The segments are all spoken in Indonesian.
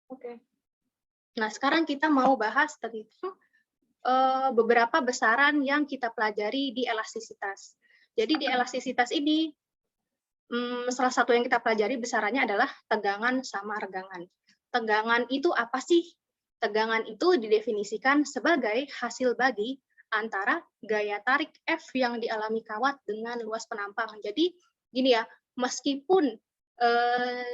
Oke. Nah, sekarang kita mau bahas tentang beberapa besaran yang kita pelajari di elastisitas. Jadi di elastisitas ini, salah satu yang kita pelajari besarannya adalah tegangan sama regangan. Tegangan itu apa sih? Tegangan itu didefinisikan sebagai hasil bagi antara gaya tarik F yang dialami kawat dengan luas penampang. Jadi gini ya, meskipun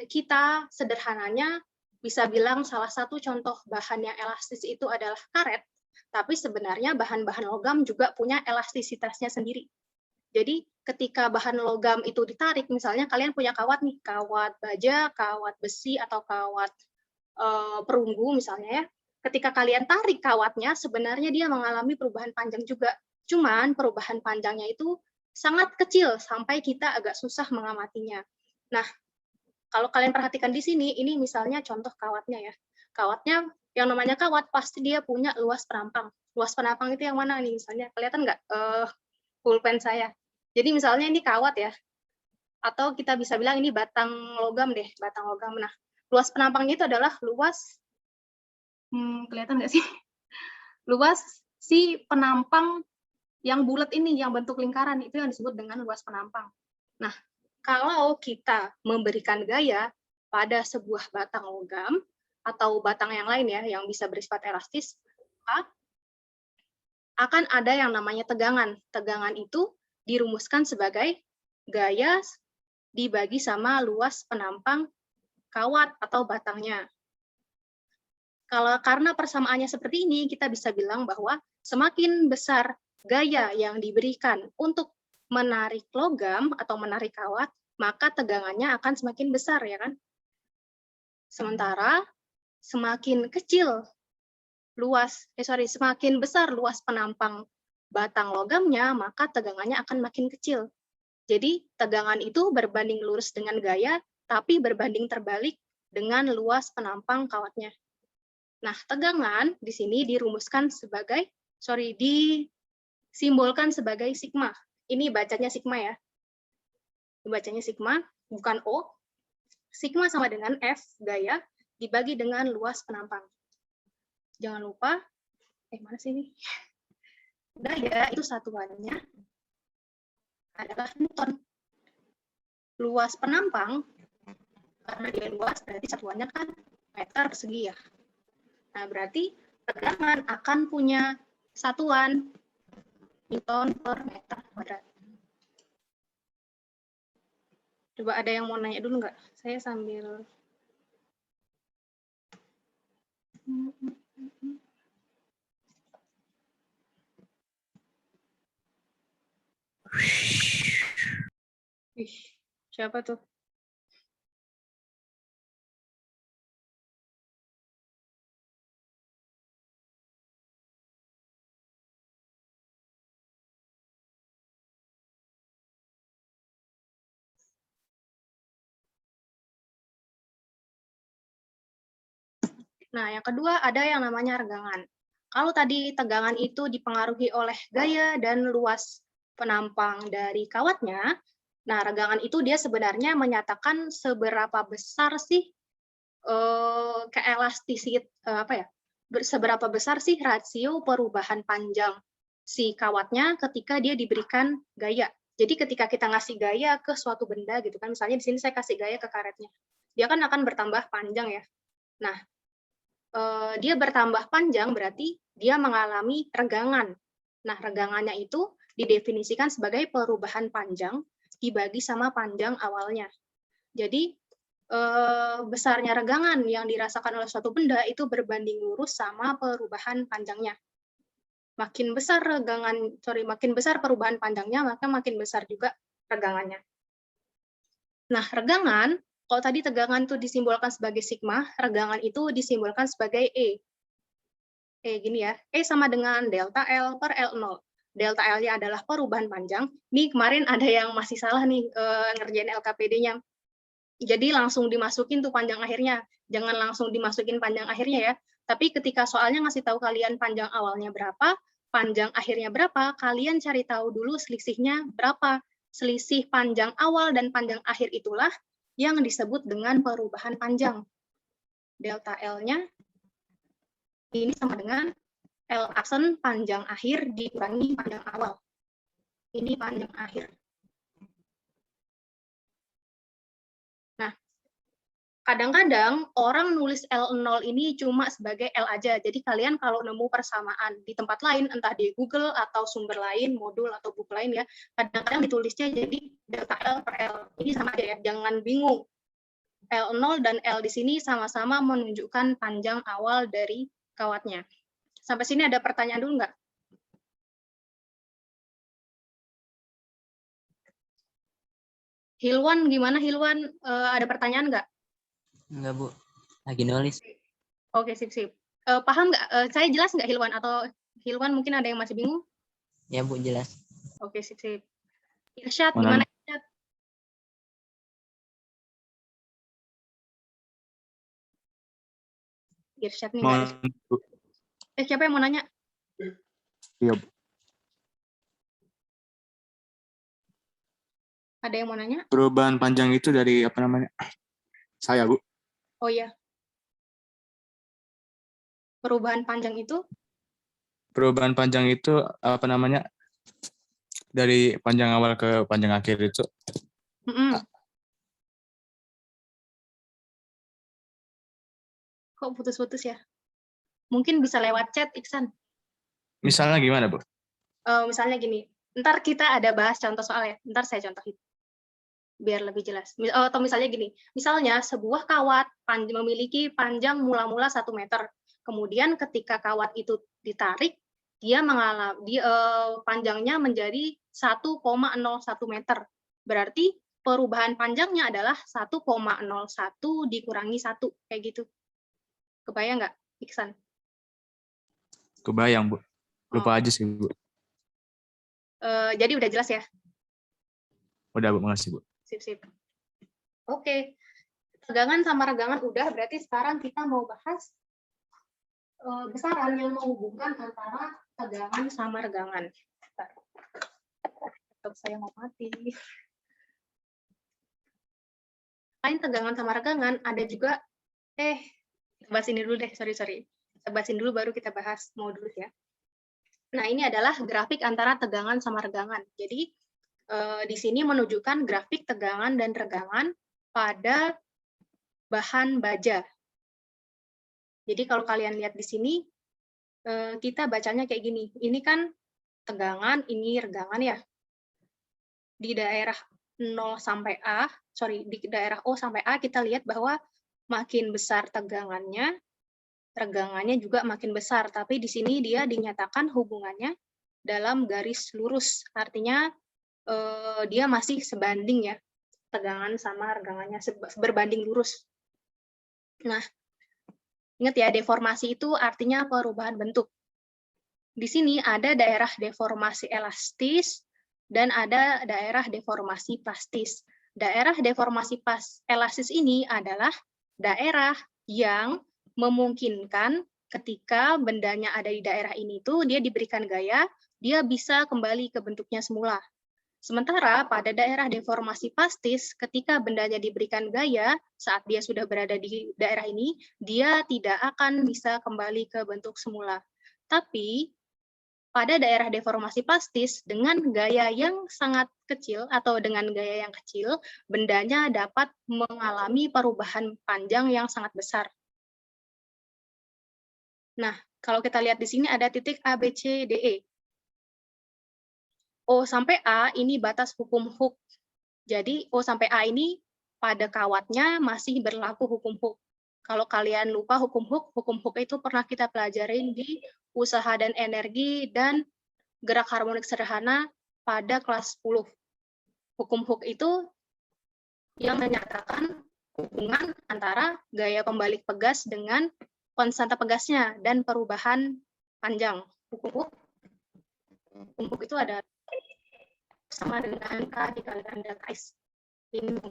kita sederhananya bisa bilang salah satu contoh bahan yang elastis itu adalah karet, tapi sebenarnya bahan-bahan logam juga punya elastisitasnya sendiri. Jadi ketika bahan logam itu ditarik, misalnya kalian punya kawat nih, kawat baja, kawat besi, atau kawat perunggu misalnya ya, ketika kalian tarik kawatnya, sebenarnya dia mengalami perubahan panjang juga. Cuman perubahan panjangnya itu sangat kecil, sampai kita agak susah mengamatinya. Nah, kalau kalian perhatikan di sini, ini misalnya contoh kawatnya ya. Kawatnya, yang namanya kawat, pasti dia punya luas penampang. Luas penampang itu yang mana nih? Misalnya, kelihatan nggak pulpen saya? Jadi misalnya ini kawat ya, atau kita bisa bilang ini batang logam deh, batang logam. Nah, luas penampangnya itu adalah luas, kelihatan nggak sih? Luas si penampang yang bulat ini, yang bentuk lingkaran, itu yang disebut dengan luas penampang. Nah, kalau kita memberikan gaya pada sebuah batang logam, atau batang yang lain ya, yang bisa bersifat elastis, akan ada yang namanya tegangan. Tegangan itu dirumuskan sebagai gaya dibagi sama luas penampang kawat atau batangnya. Karena persamaannya seperti ini, kita bisa bilang bahwa semakin besar gaya yang diberikan untuk menarik logam atau menarik kawat, maka tegangannya akan semakin besar, ya kan? Sementara semakin kecil semakin besar luas penampang batang logamnya, maka tegangannya akan makin kecil. Jadi tegangan itu berbanding lurus dengan gaya, tapi berbanding terbalik dengan luas penampang kawatnya. Nah, tegangan di sini disimbolkan sebagai sigma. Ini bacanya sigma ya. Bacanya sigma, bukan O. Sigma sama dengan F, gaya, dibagi dengan luas penampang. Jangan lupa, mana sih ini? Gaya itu satuannya adalah Newton. Luas penampang, karena dia luas, berarti satuannya kan meter persegi ya. Nah, berarti tegangan akan punya satuan Newton per meter kuadrat. Coba ada yang mau nanya dulu nggak? Saya sambil... Ih, siapa tuh? Nah, yang kedua ada yang namanya regangan. Kalau tadi tegangan itu dipengaruhi oleh gaya dan luas penampang dari kawatnya, nah regangan itu dia sebenarnya menyatakan seberapa besar sih seberapa besar sih rasio perubahan panjang si kawatnya ketika dia diberikan gaya. Jadi ketika kita ngasih gaya ke suatu benda gitu kan, misalnya di sini saya kasih gaya ke karetnya, dia kan akan bertambah panjang ya. Nah, dia bertambah panjang berarti dia mengalami regangan. Nah, regangannya itu didefinisikan sebagai perubahan panjang dibagi sama panjang awalnya. Jadi, besarnya regangan yang dirasakan oleh suatu benda itu berbanding lurus sama perubahan panjangnya. Makin besar perubahan panjangnya, maka makin besar juga regangannya. Nah, regangan, kalau tadi tegangan itu disimbolkan sebagai sigma, regangan itu disimbolkan sebagai E. Gini ya, E sama dengan delta L per L0. Delta L-nya adalah perubahan panjang. Nih kemarin ada yang masih salah nih ngerjain LKPD-nya. Jadi langsung dimasukin tuh panjang akhirnya. Jangan langsung dimasukin panjang akhirnya ya. Tapi ketika soalnya ngasih tahu kalian panjang awalnya berapa, panjang akhirnya berapa, kalian cari tahu dulu selisihnya berapa. Selisih panjang awal dan panjang akhir itulah yang disebut dengan perubahan panjang. delta L-nya ini sama dengan L aksen panjang akhir dikurangi panjang awal. Ini panjang akhir. Nah, kadang-kadang orang nulis L0 ini cuma sebagai L aja. Jadi kalian kalau nemu persamaan di tempat lain, entah di Google atau sumber lain, modul atau buku lain ya, kadang-kadang ditulisnya jadi delta L per L. Ini sama aja ya, jangan bingung. L0 dan L di sini sama-sama menunjukkan panjang awal dari kawatnya. Sampai sini ada pertanyaan dulu nggak? Hilwan, gimana Hilwan? Ada pertanyaan nggak? Enggak, Bu. Lagi nulis. Oke, sip-sip. Paham nggak? Saya jelas nggak Hilwan? Atau Hilwan mungkin ada yang masih bingung? Ya, Bu, jelas. Oke, sip-sip. Irsyad, gimana Irsyad? Irsyad nih nggak ada. Siapa yang mau nanya? Iya, Bu. Ada yang mau nanya? Perubahan panjang itu dari apa namanya? Saya, Bu. Oh iya. Perubahan panjang itu? Perubahan panjang itu apa namanya? Dari panjang awal ke panjang akhir itu. Kok putus-putus ya? Mungkin bisa lewat chat, Iksan. Misalnya gimana, Bu? Misalnya gini, ntar kita ada bahas contoh soal ya. Ntar saya contohin. Biar lebih jelas. Atau misalnya gini, misalnya sebuah kawat memiliki panjang mula-mula 1 meter. Kemudian ketika kawat itu ditarik, dia mengalami panjangnya menjadi 1,01 meter. Berarti perubahan panjangnya adalah 1,01 dikurangi 1, kayak gitu. Kebayang nggak, Iksan? Kebayang, Bu. Lupa aja sih, Bu. Jadi udah jelas ya? Udah, Bu. Makasih, Bu. Sip-sip. Oke. Tegangan sama regangan udah, berarti sekarang kita mau bahas besaran yang menghubungkan antara tegangan sama regangan. Laptop saya mau mati. Selain tegangan sama regangan, ada juga, bahas ini dulu deh, sorry. Kita bahasin dulu baru kita bahas modulus ya. Nah, ini adalah grafik antara tegangan sama regangan. Jadi, di sini menunjukkan grafik tegangan dan regangan pada bahan baja. Jadi kalau kalian lihat di sini, kita bacanya kayak gini. Ini kan tegangan, ini regangan ya. Di daerah 0 sampai A, di daerah O sampai A, kita lihat bahwa makin besar tegangannya, regangannya juga makin besar. Tapi di sini dia dinyatakan hubungannya dalam garis lurus. Artinya dia masih sebanding ya, tegangan sama regangannya berbanding lurus. Nah, ingat ya, deformasi itu artinya perubahan bentuk. Di sini ada daerah deformasi elastis dan ada daerah deformasi plastis. Daerah deformasi elastis ini adalah daerah yang memungkinkan ketika bendanya ada di daerah ini tuh dia diberikan gaya, dia bisa kembali ke bentuknya semula. Sementara pada daerah deformasi plastis, ketika bendanya diberikan gaya, saat dia sudah berada di daerah ini, dia tidak akan bisa kembali ke bentuk semula. Tapi, pada daerah deformasi plastis, dengan gaya yang sangat kecil atau dengan gaya yang kecil, bendanya dapat mengalami perubahan panjang yang sangat besar. Nah, kalau kita lihat di sini ada titik A, B, C, D, E. O sampai A ini batas hukum Hooke. Jadi O sampai A ini pada kawatnya masih berlaku hukum Hooke. Kalau kalian lupa hukum Hooke itu pernah kita pelajarin di usaha dan energi dan gerak harmonik sederhana pada kelas 10. Hukum Hooke itu yang menyatakan hubungan antara gaya pembalik pegas dengan konstanta pegasnya dan perubahan panjang. Hukum Hooke itu ada sama dengan K dikalikan delta S. Ini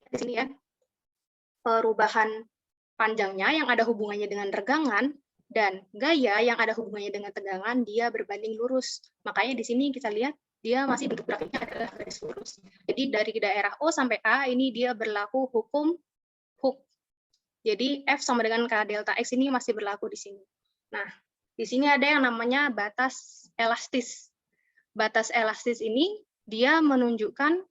di sini ya. Perubahan panjangnya yang ada hubungannya dengan regangan dan gaya yang ada hubungannya dengan tegangan, dia berbanding lurus. Makanya di sini kita lihat dia masih bentuk grafiknya adalah garis lurus. Jadi dari daerah O sampai A ini dia berlaku hukum Hooke. Jadi F sama dengan K delta X ini masih berlaku di sini. Nah, di sini ada yang namanya batas elastis. Batas elastis ini dia menunjukkan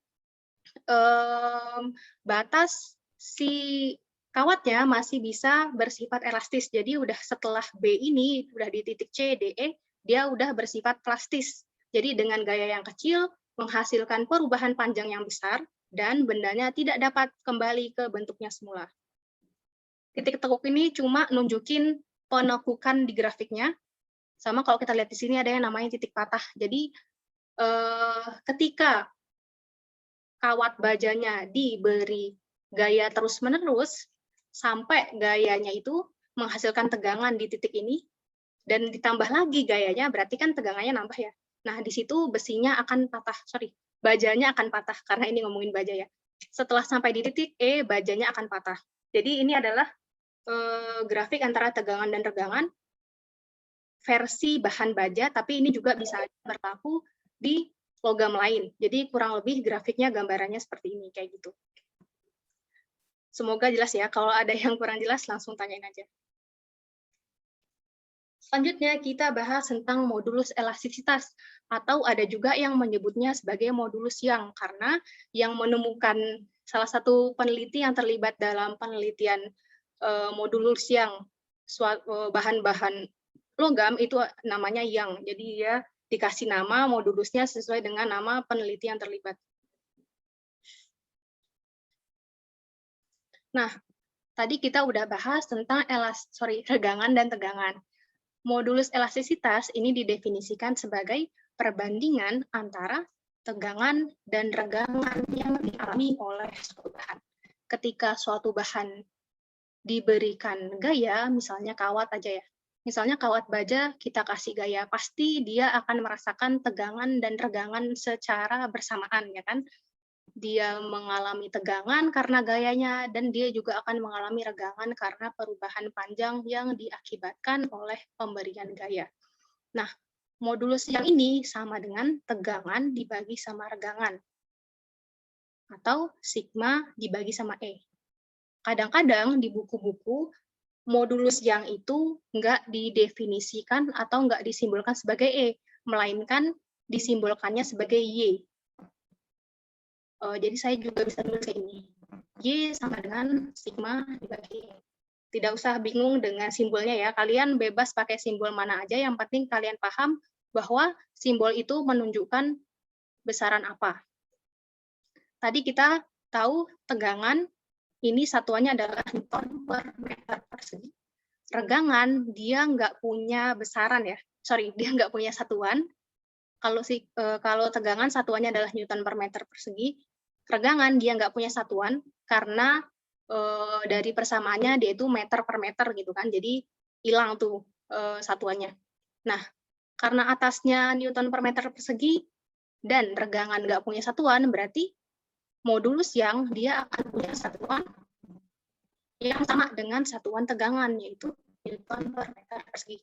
batas si kawatnya masih bisa bersifat elastis. Jadi udah setelah B ini, udah di titik C, D, E, dia udah bersifat plastis. Jadi dengan gaya yang kecil, menghasilkan perubahan panjang yang besar, dan bendanya tidak dapat kembali ke bentuknya semula. Titik tekuk ini cuma nunjukin penekukan di grafiknya. Sama kalau kita lihat di sini ada yang namanya titik patah. Jadi ketika kawat bajanya diberi gaya terus-menerus, sampai gayanya itu menghasilkan tegangan di titik ini, dan ditambah lagi gayanya, berarti kan tegangannya nambah ya. Nah, di situ besinya akan patah, bajanya akan patah, karena ini ngomongin baja ya. Setelah sampai di titik E, bajanya akan patah. Jadi ini adalah grafik antara tegangan dan regangan, versi bahan baja, tapi ini juga bisa berlaku di logam lain. Jadi kurang lebih grafiknya gambarannya seperti ini, kayak gitu. Semoga jelas ya. Kalau ada yang kurang jelas, langsung tanyain aja. Selanjutnya kita bahas tentang modulus elastisitas, atau ada juga yang menyebutnya sebagai modulus Young, karena yang menemukan salah satu peneliti yang terlibat dalam penelitian modulus Young, bahan-bahan logam itu namanya Young. Jadi dia dikasih nama modulusnya sesuai dengan nama peneliti yang terlibat. Nah, tadi kita udah bahas tentang regangan dan tegangan. Modulus elastisitas ini didefinisikan sebagai perbandingan antara tegangan dan regangan yang dialami oleh suatu bahan. Ketika suatu bahan diberikan gaya, misalnya kawat aja ya, misalnya kawat baja kita kasih gaya, pasti dia akan merasakan tegangan dan regangan secara bersamaan, ya kan? Dia mengalami tegangan karena gayanya, dan dia juga akan mengalami regangan karena perubahan panjang yang diakibatkan oleh pemberian gaya. Nah, modulus yang ini sama dengan tegangan dibagi sama regangan, atau sigma dibagi sama E. Kadang-kadang di buku-buku, modulus yang itu nggak didefinisikan atau nggak disimbolkan sebagai E, melainkan disimbolkannya sebagai Y. Jadi saya juga bisa tulis kayak ini. Y sama dengan sigma dibagi E. Tidak usah bingung dengan simbolnya ya. Kalian bebas pakai simbol mana aja, yang penting kalian paham bahwa simbol itu menunjukkan besaran apa. Tadi kita tahu tegangan, ini satuannya adalah Newton per meter persegi. Regangan, dia nggak punya besaran ya. Dia nggak punya satuan. Kalau tegangan satuannya adalah Newton per meter persegi, regangan dia nggak punya satuan karena dari persamaannya dia itu meter per meter gitu kan, jadi hilang tuh satuannya. Nah, karena atasnya Newton per meter persegi dan regangan nggak punya satuan, berarti modulus yang dia akan punya satuan yang sama dengan satuan tegangan, yaitu Newton per meter persegi.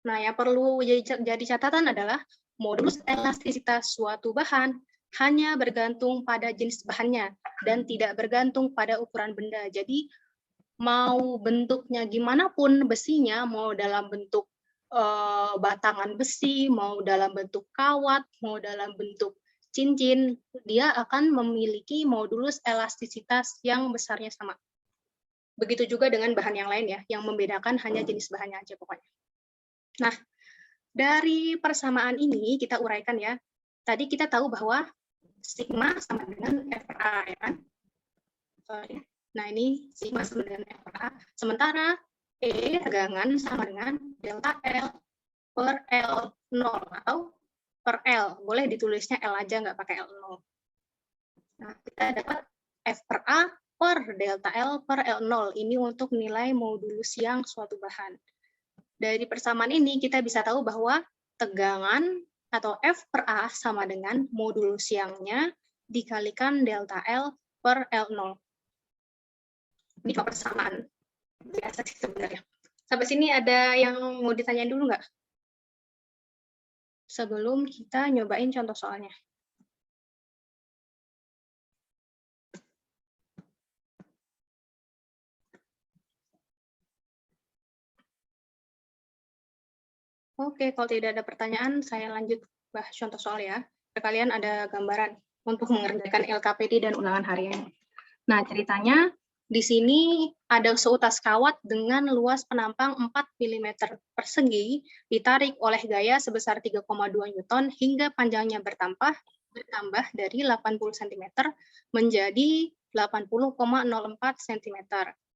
Nah, yang perlu jadi catatan adalah modulus elastisitas suatu bahan hanya bergantung pada jenis bahannya dan tidak bergantung pada ukuran benda. Jadi, mau bentuknya gimana pun besinya, mau dalam bentuk batangan besi, mau dalam bentuk kawat, mau dalam bentuk cincin, dia akan memiliki modulus elastisitas yang besarnya sama. Begitu juga dengan bahan yang lain ya, yang membedakan hanya jenis bahannya aja pokoknya. Nah, dari persamaan ini kita uraikan ya. Tadi kita tahu bahwa sigma sama dengan F per A, ya kan? Nah, ini sigma sama dengan F per A. Sementara E tegangan sama dengan delta L per L0 atau per L. Boleh ditulisnya L aja, nggak pakai L0. Nah, kita dapat F per A per delta L per L0. Ini untuk nilai modulus yang suatu bahan. Dari persamaan ini kita bisa tahu bahwa tegangan atau F per A sama dengan modulus yang-nya dikalikan delta L per L0. Ini persamaan. Biasa sih sebenarnya. Sampai sini ada yang mau ditanyain dulu nggak? Sebelum kita nyobain contoh soalnya. Oke, kalau tidak ada pertanyaan, saya lanjut bahas contoh soal ya. Kalian ada gambaran untuk mengerjakan LKPD dan ulangan harian. Nah, ceritanya di sini ada seutas kawat dengan luas penampang 4 mm persegi ditarik oleh gaya sebesar 3,2 Newton hingga panjangnya bertambah dari 80 cm menjadi 80,04 cm.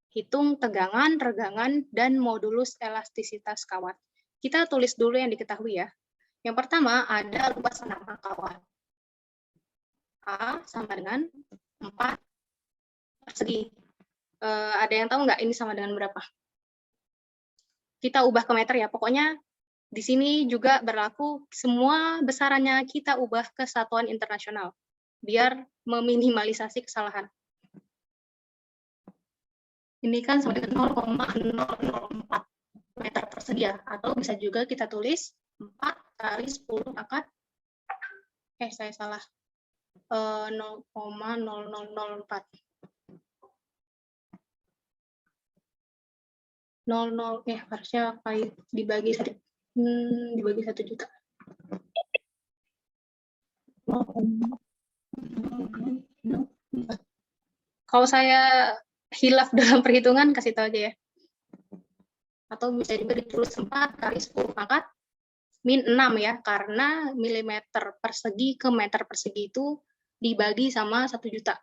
Hitung tegangan, regangan, dan modulus elastisitas kawat. Kita tulis dulu yang diketahui ya. Yang pertama ada luas penampang kawat. A sama dengan 4 persegi. Ada yang tahu nggak ini sama dengan berapa? Kita ubah ke meter ya. Pokoknya di sini juga berlaku semua besarannya kita ubah ke satuan internasional biar meminimalisasi kesalahan. Ini kan sama dengan 0,004 meter persegi ya, atau bisa juga kita tulis 4 kali 10 pangkat, saya salah, 0,0004. 00 harusnya kali dibagi 1 juta. Kalau saya hilaf dalam perhitungan, kasih tahu aja ya. Atau bisa juga ditulis 4 kali 10 pangkat min 6 ya, karena milimeter persegi ke meter persegi itu dibagi sama 1 juta.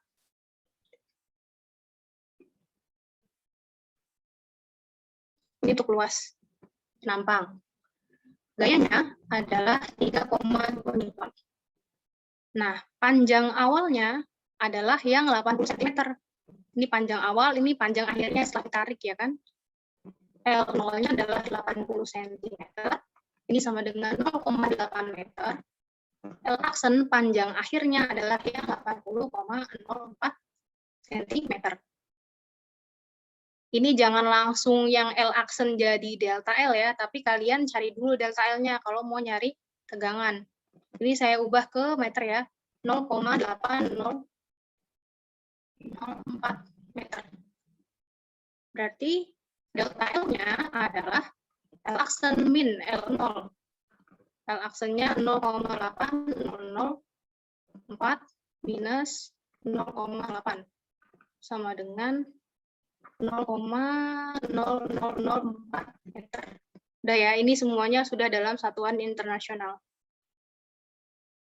Ini untuk luas penampang. Gayanya adalah 3,2 Newton. Nah, panjang awalnya adalah yang 80 cm. Ini panjang awal, ini panjang akhirnya setelah ditarik ya kan. L0-nya adalah 80 cm. Ini sama dengan 0,8 meter. L-aksen panjang akhirnya adalah yang 80,04 cm. Ini jangan langsung yang L-aksen jadi delta L ya, tapi kalian cari dulu delta L-nya kalau mau nyari tegangan. Ini saya ubah ke meter ya, 0,8004 meter. Berarti delta L-nya adalah L-aksen min L0. L-aksennya 0,8004 minus 0,8 sama dengan 0,0004 meter. Udah ya, ini semuanya sudah dalam satuan internasional.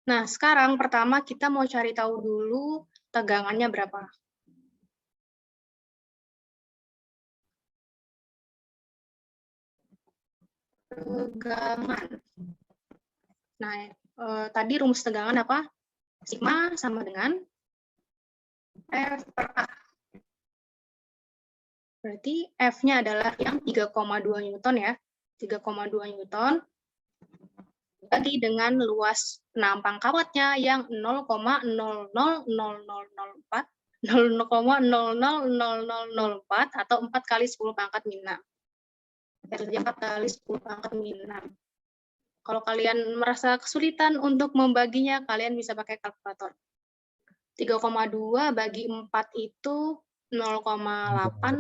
Nah, sekarang pertama kita mau cari tahu dulu tegangannya berapa. Tegangan. Nah, tadi rumus tegangan apa? Sigma sama dengan F per A. Berarti F-nya adalah yang 3,2 Newton ya. 3,2 Newton bagi dengan luas penampang kawatnya yang 0,000004 atau 4 kali 10 pangkat min 6. Kerja 4 kali 10 pangkat min 6. Kalau kalian merasa kesulitan untuk membaginya, kalian bisa pakai kalkulator. 3,2 bagi 4 itu 0,8,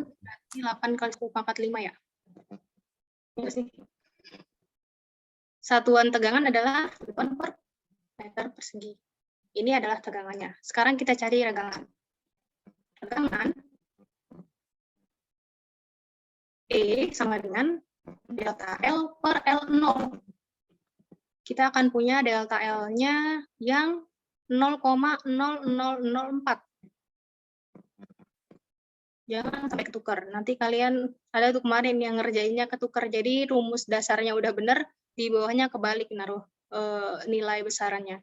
berarti 8 kali 10 pangkat 5 ya? Iya sih. Satuan tegangan adalah Newton per meter persegi. Ini adalah tegangannya. Sekarang kita cari regangan. Regangan E sama dengan delta L per L0. Kita akan punya delta L-nya yang 0,0004. Jangan sampai ketukar. Nanti kalian ada tuh kemarin yang ngerjainnya ketukar. Jadi rumus dasarnya udah bener, di bawahnya kebalik naruh nilai besarannya.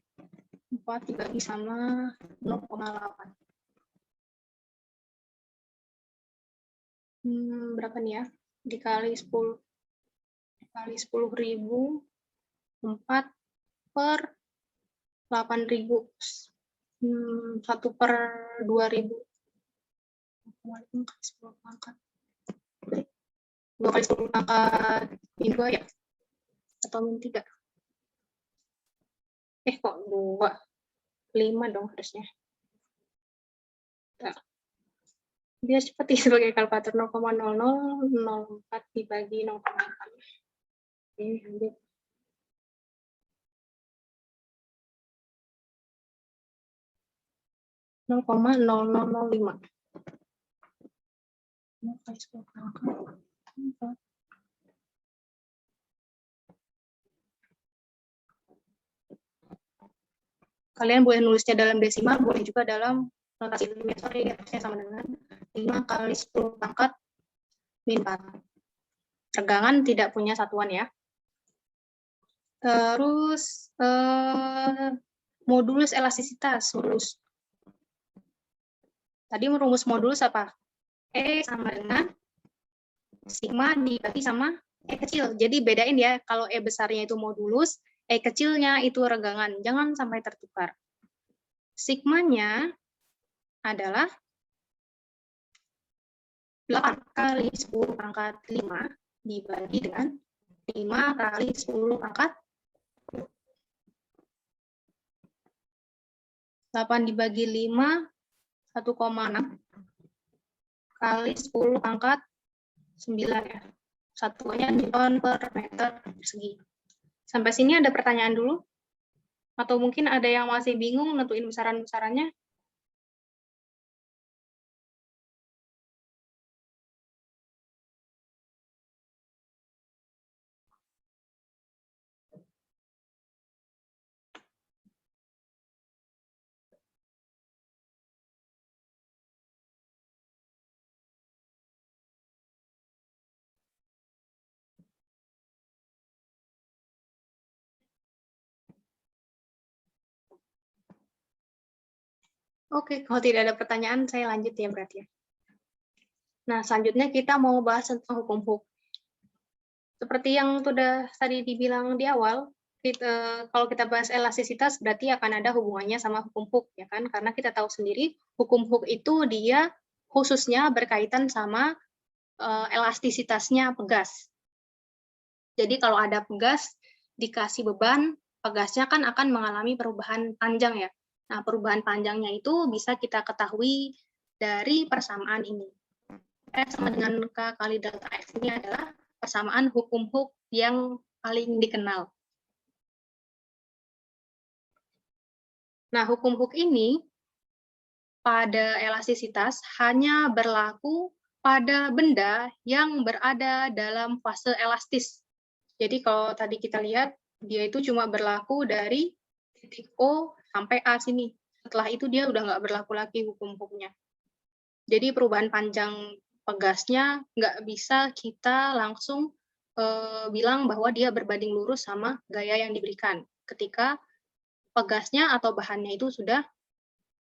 4 dibagi sama 0,8. Berapa nih ya? Dikali 10. Dikali 10.000. 4 per 8.000. 1 per 2.000. 2 kali 10 pangkat min 2 ya? Atau min 3? Kok 2? 5 dong harusnya. Nah, biar cepat sebagai kalkulator 0,0004 dibagi 0,8. Ini ambil 0,0005. Kalian boleh nulisnya dalam desimal, boleh juga dalam notasi ilmiah. Sorry, atasnya sama dengan 5 kali 10 pangkat min 4. Regangan tidak punya satuan ya. Terus modulus elastisitas, rumus. Tadi merumus modulus apa? E sama dengan sigma dibagi sama E kecil. Jadi bedain ya, kalau E besarnya itu modulus, E kecilnya itu regangan. Jangan sampai tertukar. Sigmanya adalah 8 kali 10 pangkat 5 dibagi dengan 5 kali 10 pangkat 8 dibagi 5, 1,6 kali 10 pangkat 9 ya. Satuannya Newton per meter persegi. Sampai sini ada pertanyaan dulu? Atau mungkin ada yang masih bingung nentuin besaran-besarannya? Oke, kalau tidak ada pertanyaan, saya lanjut ya berarti ya. Nah, selanjutnya kita mau bahas tentang hukum Hooke. Seperti yang sudah tadi dibilang di awal, kalau kita bahas elastisitas berarti akan ada hubungannya sama hukum Hooke, ya kan? Karena kita tahu sendiri hukum Hooke itu dia khususnya berkaitan sama elastisitasnya pegas. Jadi kalau ada pegas dikasih beban, pegasnya kan akan mengalami perubahan panjang ya. Nah, perubahan panjangnya itu bisa kita ketahui dari persamaan ini. S sama dengan K kali delta X ini adalah persamaan hukum Hooke yang paling dikenal. Nah, hukum Hooke ini pada elastisitas hanya berlaku pada benda yang berada dalam fase elastis. Jadi kalau tadi kita lihat, dia itu cuma berlaku dari titik O sampai A sini. Setelah itu dia udah nggak berlaku lagi hukum Hooke-nya. Jadi perubahan panjang pegasnya nggak bisa kita langsung bilang bahwa dia berbanding lurus sama gaya yang diberikan ketika pegasnya atau bahannya itu sudah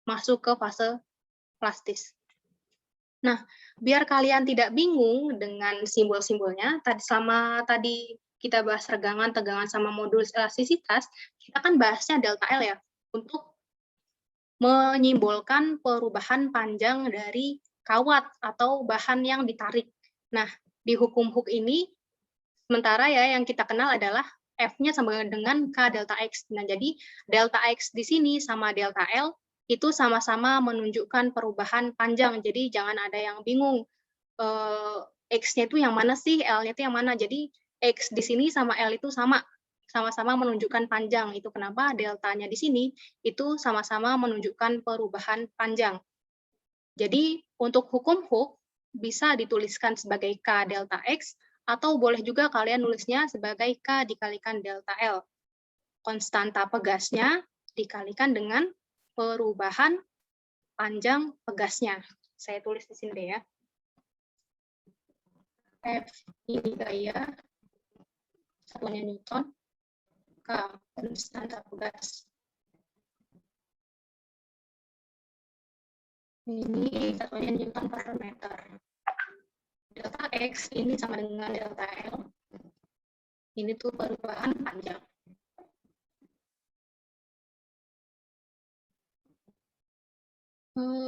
masuk ke fase plastis. Nah, biar kalian tidak bingung dengan simbol-simbolnya, tadi kita bahas regangan, tegangan, sama modulus elastisitas, kita kan bahasnya delta L ya, untuk menyimbolkan perubahan panjang dari kawat atau bahan yang ditarik. Nah, di hukum Hooke ini, sementara ya yang kita kenal adalah F-nya sama dengan K delta X. Nah, jadi delta X di sini sama delta L itu sama-sama menunjukkan perubahan panjang. Jadi jangan ada yang bingung. X-nya itu yang mana sih, L-nya itu yang mana. Jadi X di sini sama L itu sama-sama menunjukkan panjang. Itu kenapa deltanya di sini itu sama-sama menunjukkan perubahan panjang. Jadi untuk hukum Hooke bisa dituliskan sebagai K delta X, atau boleh juga kalian nulisnya sebagai K dikalikan delta L. Konstanta pegasnya dikalikan dengan perubahan panjang pegasnya. Saya tulis di sini deh ya. F ini gaya, satuannya Newton, K konstanta pegas. Ini satuannya Newton per meter. Delta X ini sama dengan delta L. Ini tuh perubahan panjang.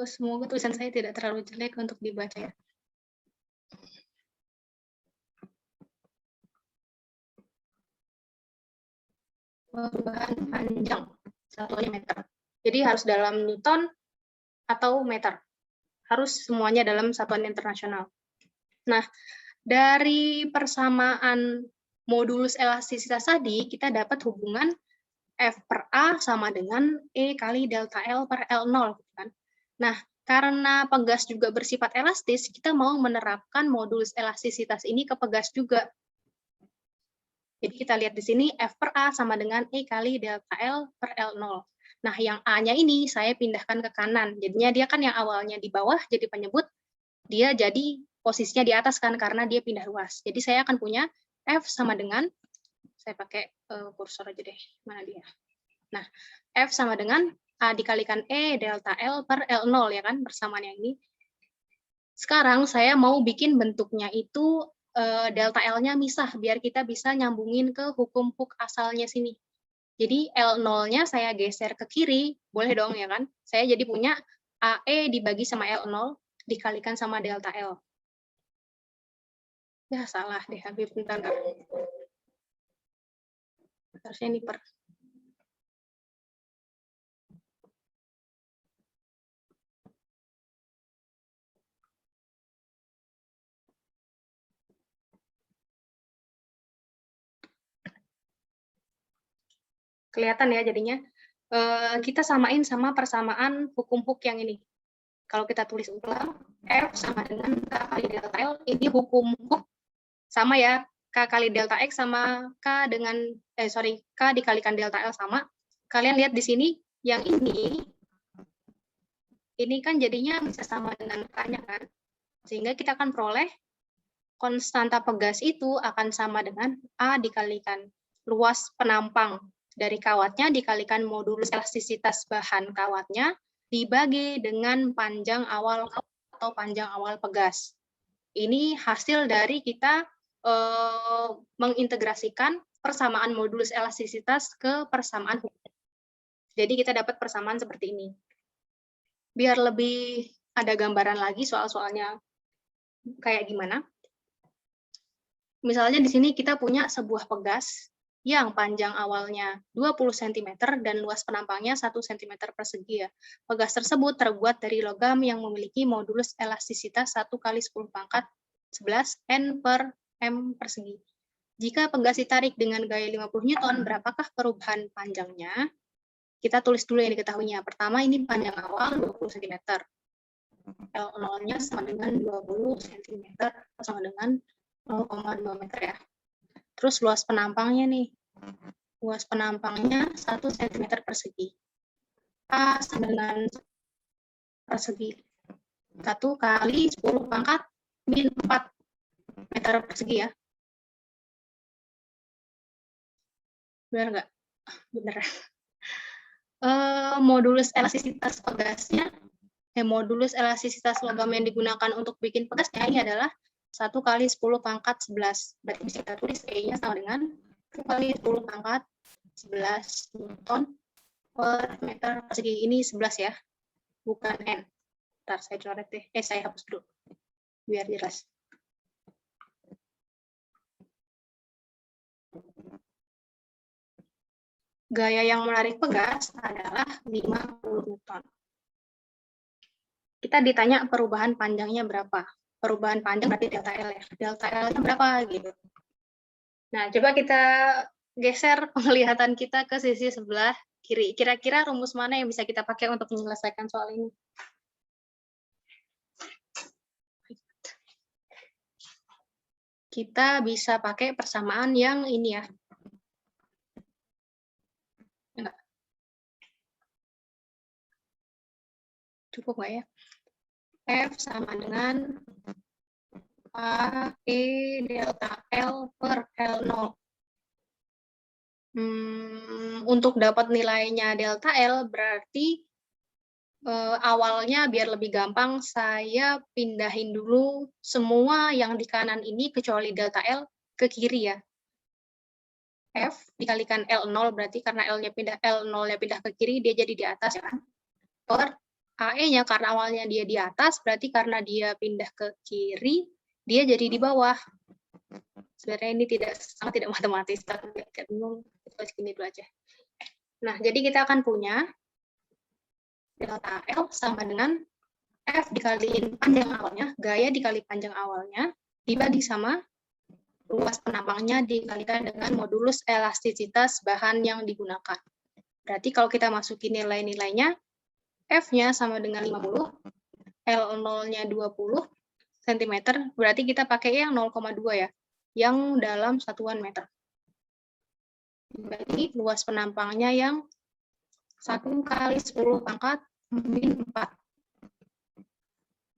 Semoga tulisan saya tidak terlalu jelek untuk dibaca ya. Perubahan panjang, satuannya meter. Jadi harus dalam Newton atau meter. Harus semuanya dalam satuan internasional. Nah, dari persamaan modulus elastisitas tadi, kita dapat hubungan F per A sama dengan E kali delta L per L0. Kan? Nah, karena pegas juga bersifat elastis, kita mau menerapkan modulus elastisitas ini ke pegas juga. Jadi kita lihat di sini F per A sama dengan E kali delta L per L0. Nah, yang A-nya ini saya pindahkan ke kanan. Jadinya dia kan yang awalnya di bawah jadi penyebut, dia jadi posisinya di atas kan karena dia pindah ruas. Jadi saya akan punya F sama dengan, saya pakai kursor aja deh, mana dia. Nah, F sama dengan A dikalikan E delta L per L0 ya kan, persamaan yang ini. Sekarang saya mau bikin bentuknya itu delta L-nya misah, biar kita bisa nyambungin ke hukum Hooke asalnya sini. Jadi L0-nya saya geser ke kiri, boleh dong ya kan? Saya jadi punya AE dibagi sama L0 dikalikan sama delta L. Ya salah deh, Habib, bentar. Harusnya ini per. Kelihatan ya jadinya. Kita samain sama persamaan hukum Hooke yang ini. Kalau kita tulis ulang, F sama dengan K kali delta L, ini hukum Hooke sama ya, K kali delta X sama K dengan, K dikalikan delta L sama. Kalian lihat di sini, yang ini kan jadinya bisa sama dengan K-nya kan. Sehingga kita akan peroleh konstanta pegas itu akan sama dengan A dikalikan luas penampang dari kawatnya dikalikan modulus elastisitas bahan kawatnya dibagi dengan panjang awal atau panjang awal pegas. Ini hasil dari kita mengintegrasikan persamaan modulus elastisitas ke persamaan Hooke. Jadi kita dapat persamaan seperti ini. Biar lebih ada gambaran lagi soal-soalnya kayak gimana. Misalnya di sini kita punya sebuah pegas yang panjang awalnya 20 cm dan luas penampangnya 1 cm persegi ya. Pegas tersebut terbuat dari logam yang memiliki modulus elastisitas 1 kali 10 pangkat 11 N per M persegi. Jika pegas ditarik dengan gaya 50 Newton, berapakah perubahan panjangnya? Kita tulis dulu yang diketahuinya. Pertama, ini panjang awal 20 cm. L0-nya sama dengan 20 cm, sama dengan 0,2 meter ya. Terus luas penampangnya nih. Luas penampangnya 1 cm persegi. A sama dengan persegi. 1 kali 10 pangkat min 4 meter persegi ya. Benar nggak? Benar. Modulus elastisitas pegasnya, modulus elastisitas logam yang digunakan untuk bikin pegasnya ini adalah 1 kali 10 pangkat 11. Berarti bisa kita tulis E-nya sama dengan 1 kali 10 pangkat 11 Newton per meter persegi. Ini 11 ya, bukan N. Ntar saya coret deh. Saya hapus dulu, biar jelas. Gaya yang menarik pegas adalah 50 Newton. Kita ditanya perubahan panjangnya berapa. Perubahan panjang berarti delta L ya. Delta L-nya berapa gitu. Nah, coba kita geser penglihatan kita ke sisi sebelah kiri. Kira-kira rumus mana yang bisa kita pakai untuk menyelesaikan soal ini? Kita bisa pakai persamaan yang ini ya. Enggak. Cukup nggak ya? F sama dengan A, E, delta L per L0. Untuk dapat nilainya delta L, berarti awalnya biar lebih gampang, saya pindahin dulu semua yang di kanan ini, kecuali delta L, ke kiri ya. F dikalikan L0, berarti karena L-nya pindah ke kiri, dia jadi di atas ya kan. Per AE-nya karena awalnya dia di atas, berarti karena dia pindah ke kiri, dia jadi di bawah. Sebenarnya ini sangat tidak matematis, tapi agak bingung, kita segini dulu aja. Nah, jadi kita akan punya delta L sama dengan F dikaliin panjang awalnya, gaya dikali panjang awalnya, dibagi sama luas penampangnya dikalikan dengan modulus elastisitas bahan yang digunakan. Berarti kalau kita masukin nilai-nilainya, F-nya sama dengan 50, L0-nya 20 cm, berarti kita pakai yang 0,2 ya, yang dalam satuan meter. Berarti luas penampangnya yang 1 kali 10 pangkat min 4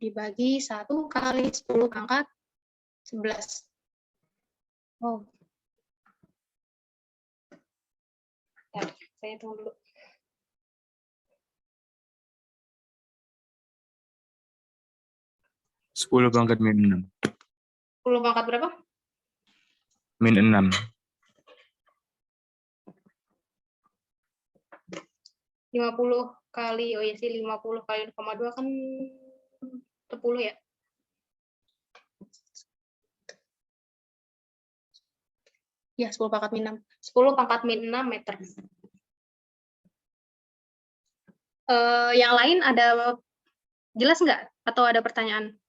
dibagi 1 kali 10 pangkat 11. Oh. Bentar, saya tunggu dulu. Sepuluh pangkat min 6. 10 pangkat berapa? Min 6. 50 kali, oh iya sih 50 kali 0,2 kan 10 ya. Ya, 10 pangkat min 6. 10 pangkat min 6 meter. Yang lain ada jelas nggak? Atau ada pertanyaan?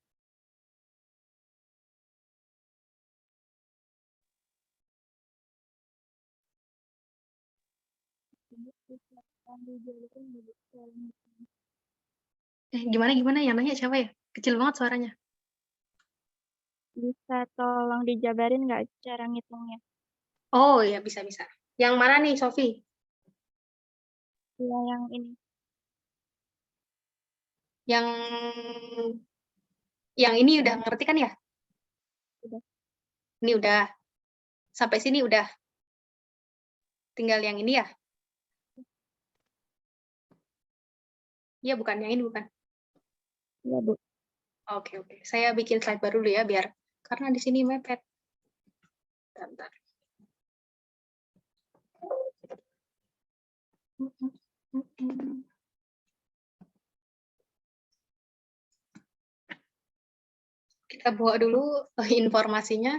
Gimana? Yang nanya siapa ya? Kecil banget suaranya. Bisa tolong dijabarin nggak cara ngitungnya? Oh ya, bisa. Yang mana nih, Sofi? Ya, yang ini. Yang ini udah ngerti kan ya? Udah. Ini udah. Sampai sini udah. Tinggal yang ini ya? Iya, bukan. Yang ini bukan. Iya, Bu. Oke. Saya bikin slide baru dulu ya, biar. Karena di sini mepet. Bentar. Kita buat dulu informasinya.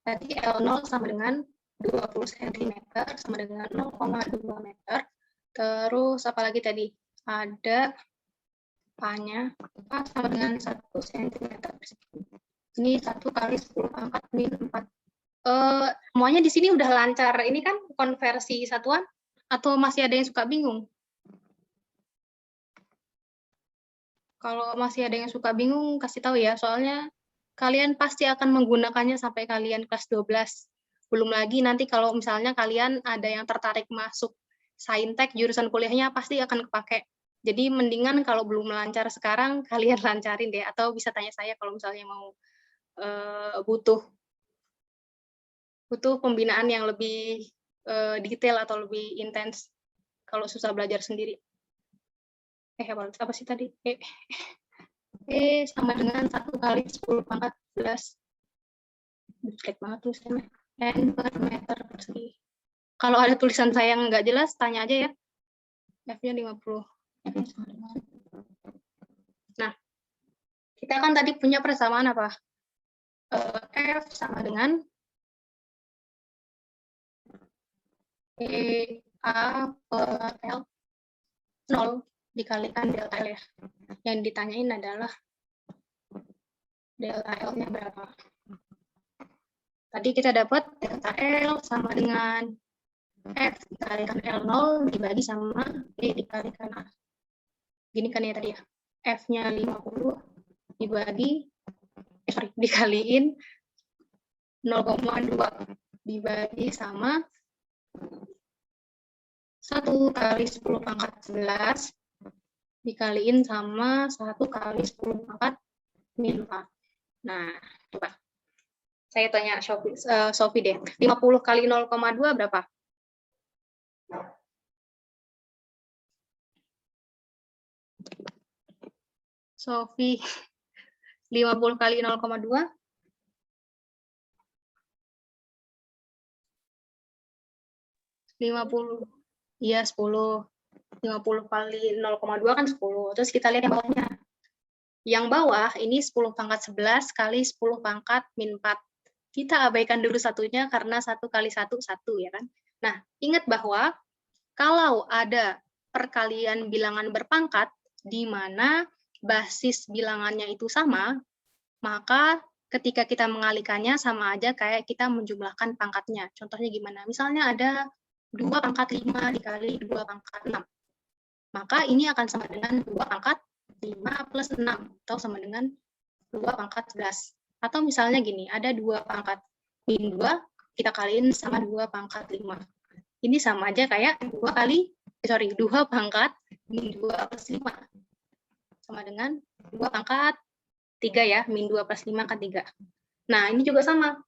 Tadi L0 sama dengan 20 cm sama dengan 0,2 meter. Terus apalagi tadi? Ada A-nya sama dengan 1 cm. Ini 1 kali 10 pangkat min 4. Semuanya di sini udah lancar. Ini kan konversi satuan atau masih ada yang suka bingung? Kalau masih ada yang suka bingung, kasih tahu ya. Soalnya kalian pasti akan menggunakannya sampai kalian kelas 12. Belum lagi nanti kalau misalnya kalian ada yang tertarik masuk Saintek, jurusan kuliahnya pasti akan kepake. Jadi mendingan kalau belum lancar sekarang, kalian lancarin deh. Atau bisa tanya saya kalau misalnya mau butuh pembinaan yang lebih detail atau lebih intens kalau susah belajar sendiri. Apa sih tadi? Sama dengan 1 kali 10 pangkat 11. Jelek banget tulisannya. N per meter persegi. Kalau ada tulisan saya yang nggak jelas, tanya aja ya. F-nya 50. Nah, kita kan tadi punya persamaan apa? F sama dengan A per L 0 dikalikan delta L ya. Yang ditanyain adalah delta L-nya berapa. Tadi kita dapat delta L sama dengan F dikalikan L0 dibagi sama E dikalikan A. Gini kan ya tadi ya. F-nya 50 dikaliin 0,2 dibagi sama 1 kali 10 pangkat 11 dikaliin sama 1 kali 10 pangkat min 4. Nah, coba. Saya tanya Sofi deh. 50 kali 0,2 berapa? Sofi, 50 kali 0,2? Iya, 10. 50 kali 0,2 kan 10. Terus kita lihat yang bawahnya. Yang bawah ini 10 pangkat 11 kali 10 pangkat min 4. Kita abaikan dulu satunya karena 1 kali 1, 1 ya kan. Nah, ingat bahwa kalau ada perkalian bilangan berpangkat di mana basis bilangannya itu sama, maka ketika kita mengalikannya sama aja kayak kita menjumlahkan pangkatnya. Contohnya gimana? Misalnya ada 2 pangkat 5 dikali 2 pangkat 6. maka ini akan sama dengan 2 pangkat 5 plus 6, atau sama dengan 2 pangkat 11. Atau misalnya gini, ada 2 pangkat min 2, kita kaliin sama 2 pangkat 5. Ini sama aja kayak 2 pangkat min 2 plus 5. Sama dengan 2 pangkat 3 ya, min 2 plus 5 kan 3. Nah, ini juga sama.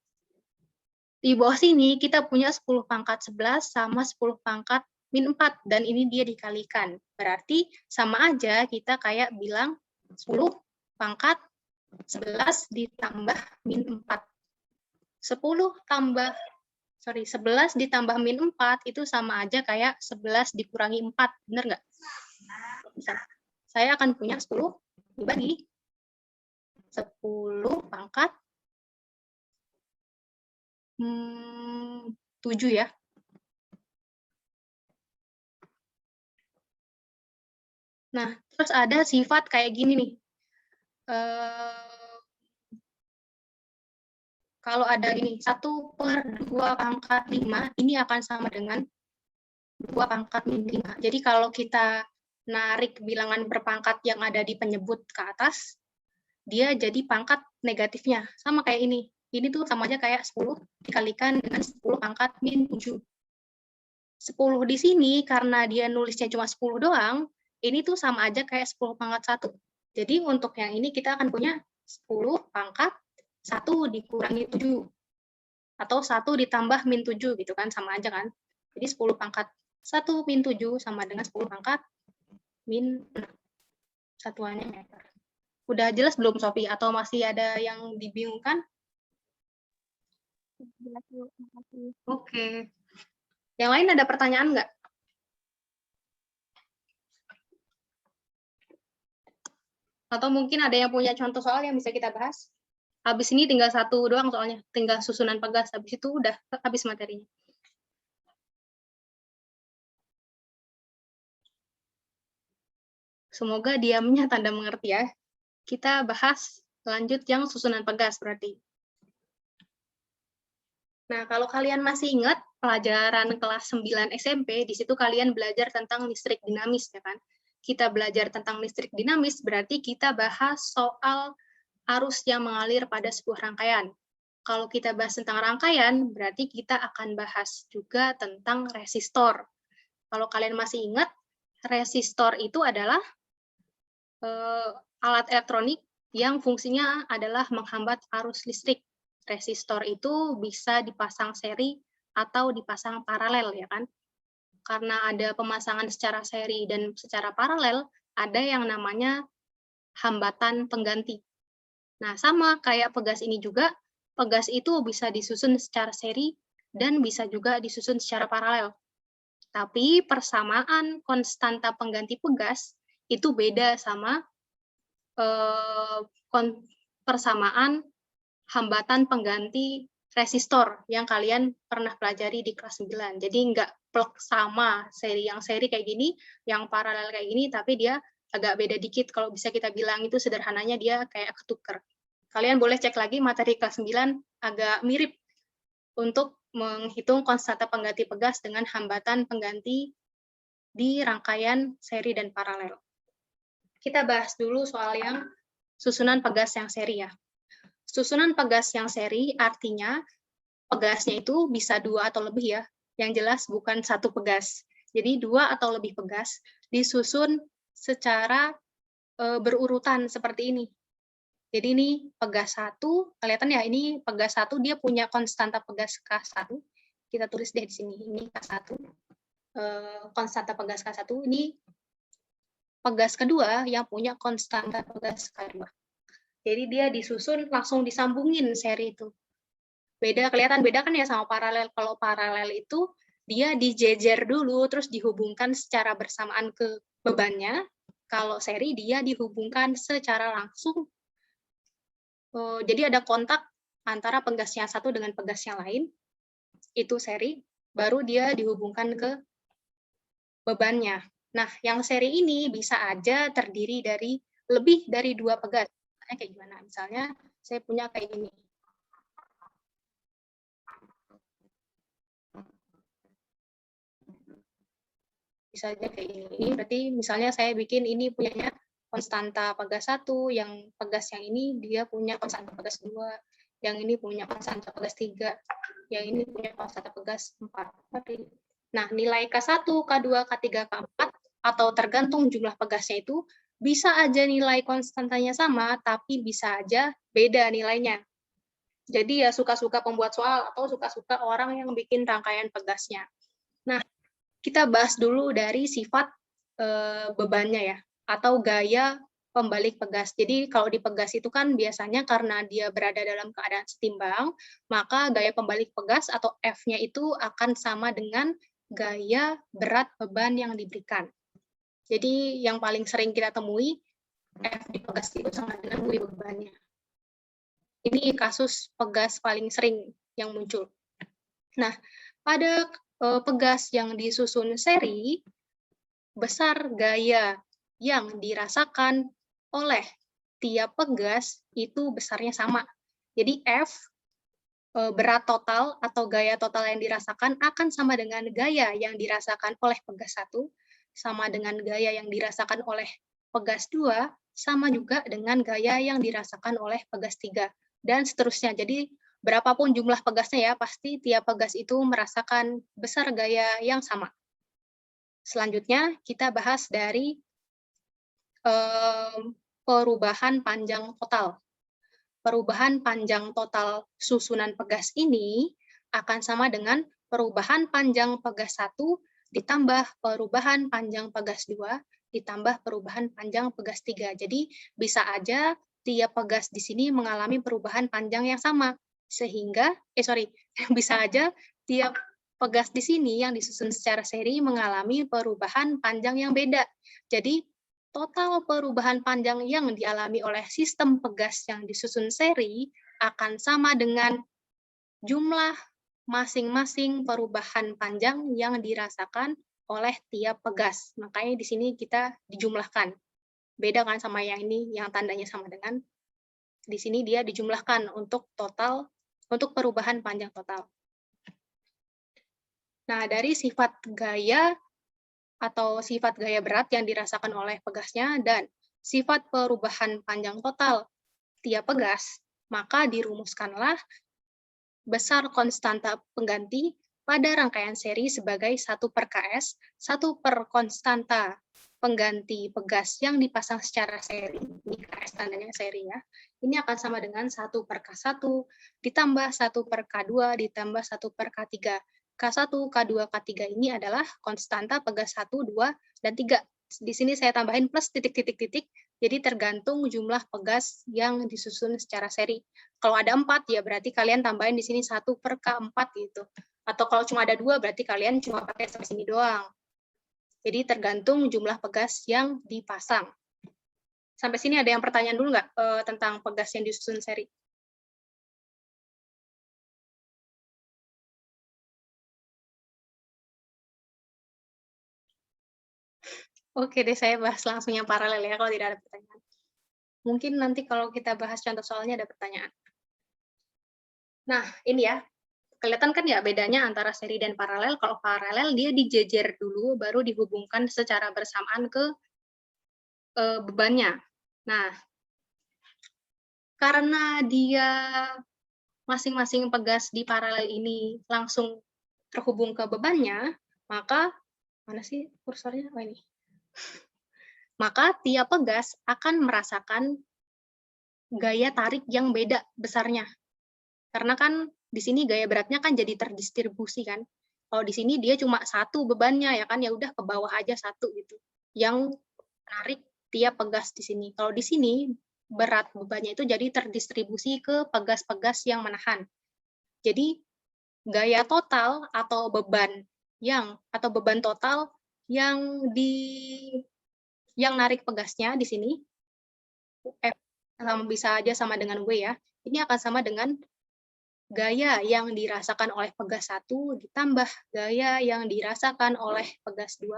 Di bawah sini kita punya 10 pangkat 11 sama 10 pangkat min 4, dan ini dia dikalikan. Berarti sama aja kita kayak bilang 10 pangkat 11 ditambah min 4. 11 ditambah min 4 itu sama aja kayak 11 dikurangi 4, bener nggak? Bisa. Saya akan punya 10 dibagi 10 pangkat 7 ya. Nah, terus ada sifat kayak gini nih. Kalau ada ini 1/2 pangkat 5, ini akan sama dengan 2 pangkat min 5. Jadi kalau kita narik bilangan berpangkat yang ada di penyebut ke atas, dia jadi pangkat negatifnya. Sama kayak ini. Ini tuh sama aja kayak 10 dikalikan dengan 10 pangkat min 7. 10 di sini karena dia nulisnya cuma 10 doang, ini tuh sama aja kayak 10 pangkat 1. Jadi untuk yang ini kita akan punya 10 pangkat 1 dikurangi 7. Atau 1 ditambah min 7 gitu kan, sama aja kan. Jadi 10 pangkat 1 min 7 sama dengan 10 pangkat min 6. Satuannya meter. Udah jelas belum, Sofi? Atau masih ada yang dibingungkan? Jelas, Bu. Makasih. Oke. Yang lain ada pertanyaan nggak? Atau mungkin ada yang punya contoh soal yang bisa kita bahas? Habis ini tinggal 1 doang soalnya, tinggal susunan pegas. Habis itu udah habis materinya. Semoga diamnya tanda mengerti ya. Kita bahas lanjut yang susunan pegas berarti. Nah, kalau kalian masih ingat pelajaran kelas 9 SMP, di situ kalian belajar tentang listrik dinamis, ya kan? Kita belajar tentang listrik dinamis, berarti kita bahas soal arus yang mengalir pada sebuah rangkaian. Kalau kita bahas tentang rangkaian, berarti kita akan bahas juga tentang resistor. Kalau kalian masih ingat, resistor itu adalah alat elektronik yang fungsinya adalah menghambat arus listrik. Resistor itu bisa dipasang seri atau dipasang paralel, ya kan? Karena ada pemasangan secara seri dan secara paralel, ada yang namanya hambatan pengganti. Nah, sama kayak pegas ini juga, pegas itu bisa disusun secara seri dan bisa juga disusun secara paralel. Tapi persamaan konstanta pengganti pegas itu beda sama persamaan hambatan pengganti resistor yang kalian pernah pelajari di kelas 9. Jadi nggak plek sama yang seri kayak gini, yang paralel kayak gini, tapi dia agak beda dikit. Kalau bisa kita bilang itu sederhananya dia kayak ketuker. Kalian boleh cek lagi materi kelas 9, agak mirip untuk menghitung konstanta pengganti pegas dengan hambatan pengganti di rangkaian seri dan paralel. Kita bahas dulu soal yang susunan pegas yang seri ya. Susunan pegas yang seri artinya pegasnya itu bisa 2 atau lebih ya. Yang jelas bukan 1 pegas. Jadi 2 atau lebih pegas disusun secara berurutan seperti ini. Jadi ini pegas 1, kelihatan ya, ini pegas 1 dia punya konstanta pegas K1. Kita tulis deh di sini, ini K1. Konstanta pegas K1, ini pegas kedua yang punya konstanta pegas K2. Jadi dia disusun langsung disambungin seri itu. Kelihatan beda kan ya sama paralel. Kalau paralel itu dia dijejer dulu terus dihubungkan secara bersamaan ke bebannya. Kalau seri dia dihubungkan secara langsung. Jadi ada kontak antara pegas yang satu dengan pegas yang lain. Itu seri, baru dia dihubungkan ke bebannya. Nah, yang seri ini bisa aja terdiri dari lebih dari 2 pegas. Kayak gimana? Misalnya, saya punya kayak gini. Misalnya kayak ini. Ini berarti misalnya saya bikin ini punyanya konstanta pegas 1, yang pegas yang ini dia punya konstanta pegas 2, yang ini punya konstanta pegas 3, yang ini punya konstanta pegas 4. Nah, nilai K1, K2, K3, K4 atau tergantung jumlah pegasnya itu bisa aja nilai konstantanya sama, tapi bisa aja beda nilainya. Jadi ya suka-suka pembuat soal atau suka-suka orang yang bikin rangkaian pegasnya. Nah, kita bahas dulu dari sifat bebannya ya, atau gaya pembalik pegas. Jadi kalau di pegas itu kan biasanya karena dia berada dalam keadaan setimbang, maka gaya pembalik pegas atau F-nya itu akan sama dengan gaya berat beban yang diberikan. Jadi yang paling sering kita temui, F di pegas itu sama dengan W bebannya. Ini kasus pegas paling sering yang muncul. Nah, pada pegas yang disusun seri, besar gaya yang dirasakan oleh tiap pegas itu besarnya sama. Jadi F, berat total atau gaya total yang dirasakan akan sama dengan gaya yang dirasakan oleh pegas 1, sama dengan gaya yang dirasakan oleh pegas 2, sama juga dengan gaya yang dirasakan oleh pegas 3, dan seterusnya. Jadi berapapun jumlah pegasnya ya, pasti tiap pegas itu merasakan besar gaya yang sama. Selanjutnya kita bahas dari perubahan panjang total. Perubahan panjang total susunan pegas ini akan sama dengan perubahan panjang pegas 1 ditambah perubahan panjang pegas 2 ditambah perubahan panjang pegas 3. Jadi bisa aja tiap pegas di sini mengalami perubahan panjang yang sama. Sehingga, bisa aja tiap pegas di sini yang disusun secara seri mengalami perubahan panjang yang beda. Jadi total perubahan panjang yang dialami oleh sistem pegas yang disusun seri akan sama dengan jumlah masing-masing perubahan panjang yang dirasakan oleh tiap pegas. Makanya di sini kita dijumlahkan. Beda kan sama yang ini, yang tandanya sama dengan. Di sini dia dijumlahkan untuk total, untuk perubahan panjang total. Nah, dari sifat gaya atau sifat gaya berat yang dirasakan oleh pegasnya dan sifat perubahan panjang total tiap pegas, maka dirumuskanlah besar konstanta pengganti pada rangkaian seri sebagai 1/Ks, 1/konstanta pengganti pegas yang dipasang secara seri. Ini Ks tandanya seri ya. Ini akan sama dengan 1/K1 ditambah 1/K2 ditambah 1/K3. K1, K2, K3 ini adalah konstanta pegas 1, 2, dan 3. Di sini saya tambahin plus titik-titik-titik, jadi tergantung jumlah pegas yang disusun secara seri. Kalau ada 4, ya berarti kalian tambahin di sini 1/K4 gitu. Atau kalau cuma ada 2, berarti kalian cuma pakai sampai sini doang. Jadi tergantung jumlah pegas yang dipasang. Sampai sini ada yang pertanyaan dulu nggak tentang pegas yang disusun seri? Oke deh, saya bahas langsung yang paralel ya, kalau tidak ada pertanyaan. Mungkin nanti kalau kita bahas contoh soalnya ada pertanyaan. Nah, ini ya, kelihatan kan ya bedanya antara seri dan paralel. Kalau paralel, dia dijejer dulu, baru dihubungkan secara bersamaan ke bebannya. Nah, karena dia masing-masing pegas di paralel ini langsung terhubung ke bebannya, maka, mana sih kursornya? Oh, ini. Maka tiap pegas akan merasakan gaya tarik yang beda besarnya. Karena kan di sini gaya beratnya kan jadi terdistribusi kan. Kalau di sini dia cuma satu bebannya ya kan, ya udah ke bawah aja satu gitu. Yang tarik tiap pegas di sini. Kalau di sini berat bebannya itu jadi terdistribusi ke pegas-pegas yang menahan. Jadi gaya total atau beban total yang narik pegasnya di sini, F bisa aja sama dengan W ya, ini akan sama dengan gaya yang dirasakan oleh pegas 1 ditambah gaya yang dirasakan oleh pegas 2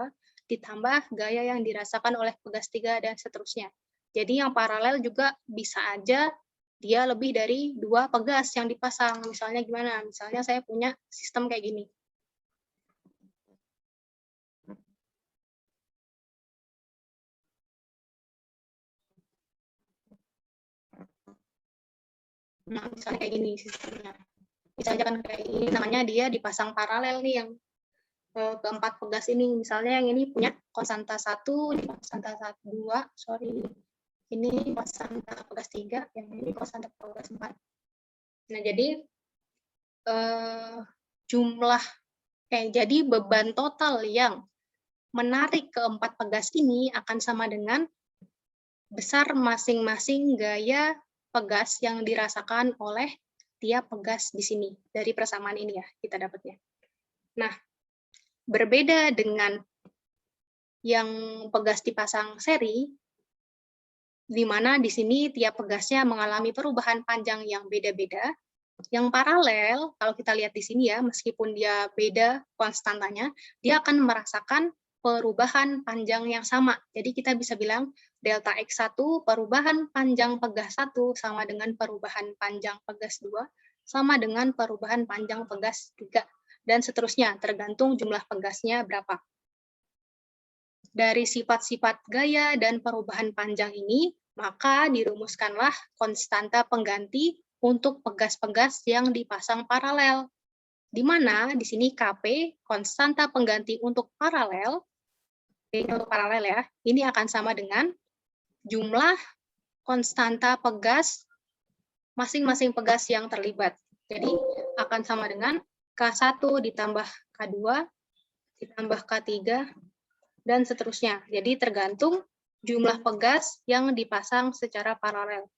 ditambah gaya yang dirasakan oleh pegas 3 dan seterusnya. Jadi yang paralel juga bisa aja dia lebih dari 2 pegas yang dipasang. Misalnya gimana? Misalnya saya punya sistem kayak gini. Nah, misalnya kayak gini sistemnya. Misalnya kayak ini, namanya dia dipasang paralel nih yang keempat pegas ini. Misalnya yang ini punya konstanta 1, ini konstanta 2, sorry. Ini konstanta pegas 3, yang ini konstanta pegas 4. Nah, jadi jadi beban total yang menarik keempat pegas ini akan sama dengan besar masing-masing gaya pegas yang dirasakan oleh tiap pegas di sini. Dari persamaan ini ya, kita dapatnya. Nah, berbeda dengan yang pegas dipasang seri, di mana di sini tiap pegasnya mengalami perubahan panjang yang beda-beda. Yang paralel, kalau kita lihat di sini ya, meskipun dia beda konstantanya, dia akan merasakan perubahan panjang yang sama. Jadi kita bisa bilang delta X1 perubahan panjang pegas 1 sama dengan perubahan panjang pegas 2 sama dengan perubahan panjang pegas 3 dan seterusnya, tergantung jumlah pegasnya berapa. Dari sifat-sifat gaya dan perubahan panjang ini, maka dirumuskanlah konstanta pengganti untuk pegas-pegas yang dipasang paralel. Di mana di sini Kp, konstanta pengganti untuk paralel, ya, ini akan sama dengan jumlah konstanta pegas masing-masing pegas yang terlibat. Jadi akan sama dengan K1 ditambah K2 ditambah K3 dan seterusnya. Jadi tergantung jumlah pegas yang dipasang secara paralel.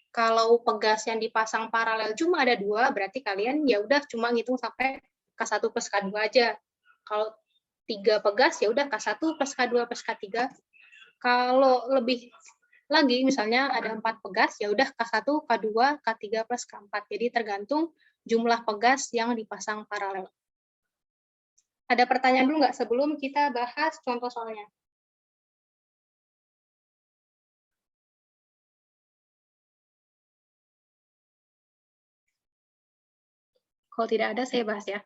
Kalau pegas yang dipasang paralel cuma ada 2, berarti kalian ya udah cuma ngitung sampai K1 plus K2 aja. Kalau 3 pegas ya udah K1 plus K2 plus K3. Kalau lebih lagi misalnya ada 4 pegas ya udah K1, K2, K3 plus K4. Jadi tergantung jumlah pegas yang dipasang paralel. Ada pertanyaan dulu nggak sebelum kita bahas contoh soalnya? Kalau tidak ada, saya bahas ya.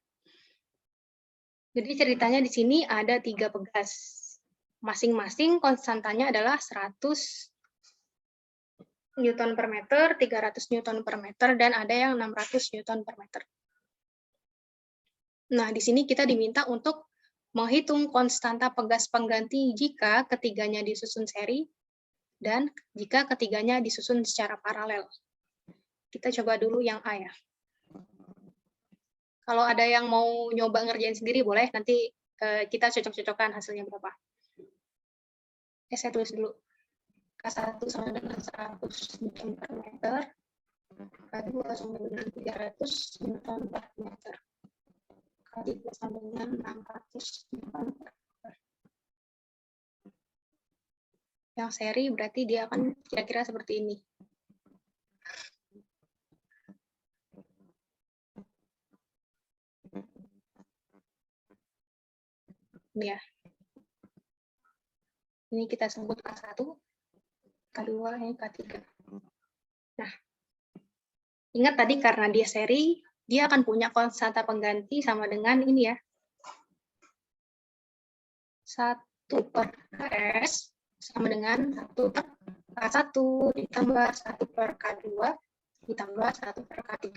Jadi ceritanya di sini ada 3 pegas. Masing-masing konstantanya adalah 100 Newton per meter, 300 Newton per meter, dan ada yang 600 Newton per meter. Nah, di sini kita diminta untuk menghitung konstanta pegas pengganti jika ketiganya disusun seri dan jika ketiganya disusun secara paralel. Kita coba dulu yang A ya. Kalau ada yang mau nyoba ngerjain sendiri boleh, nanti kita cocok-cocokkan hasilnya berapa. Saya tulis dulu. K1 sama dengan 100 Newton per meter, K2 sama dengan 300 Newton per meter, K3 sama dengan 600 Newton per meter. Yang seri berarti dia akan kira-kira seperti ini. Ini ya. Ini kita sebut K1, K2, K3. Nah, ingat tadi karena dia seri, dia akan punya konstanta pengganti sama dengan ini ya. 1 per Ks sama dengan 1 per K1 ditambah 1 per K2 ditambah 1 per K3.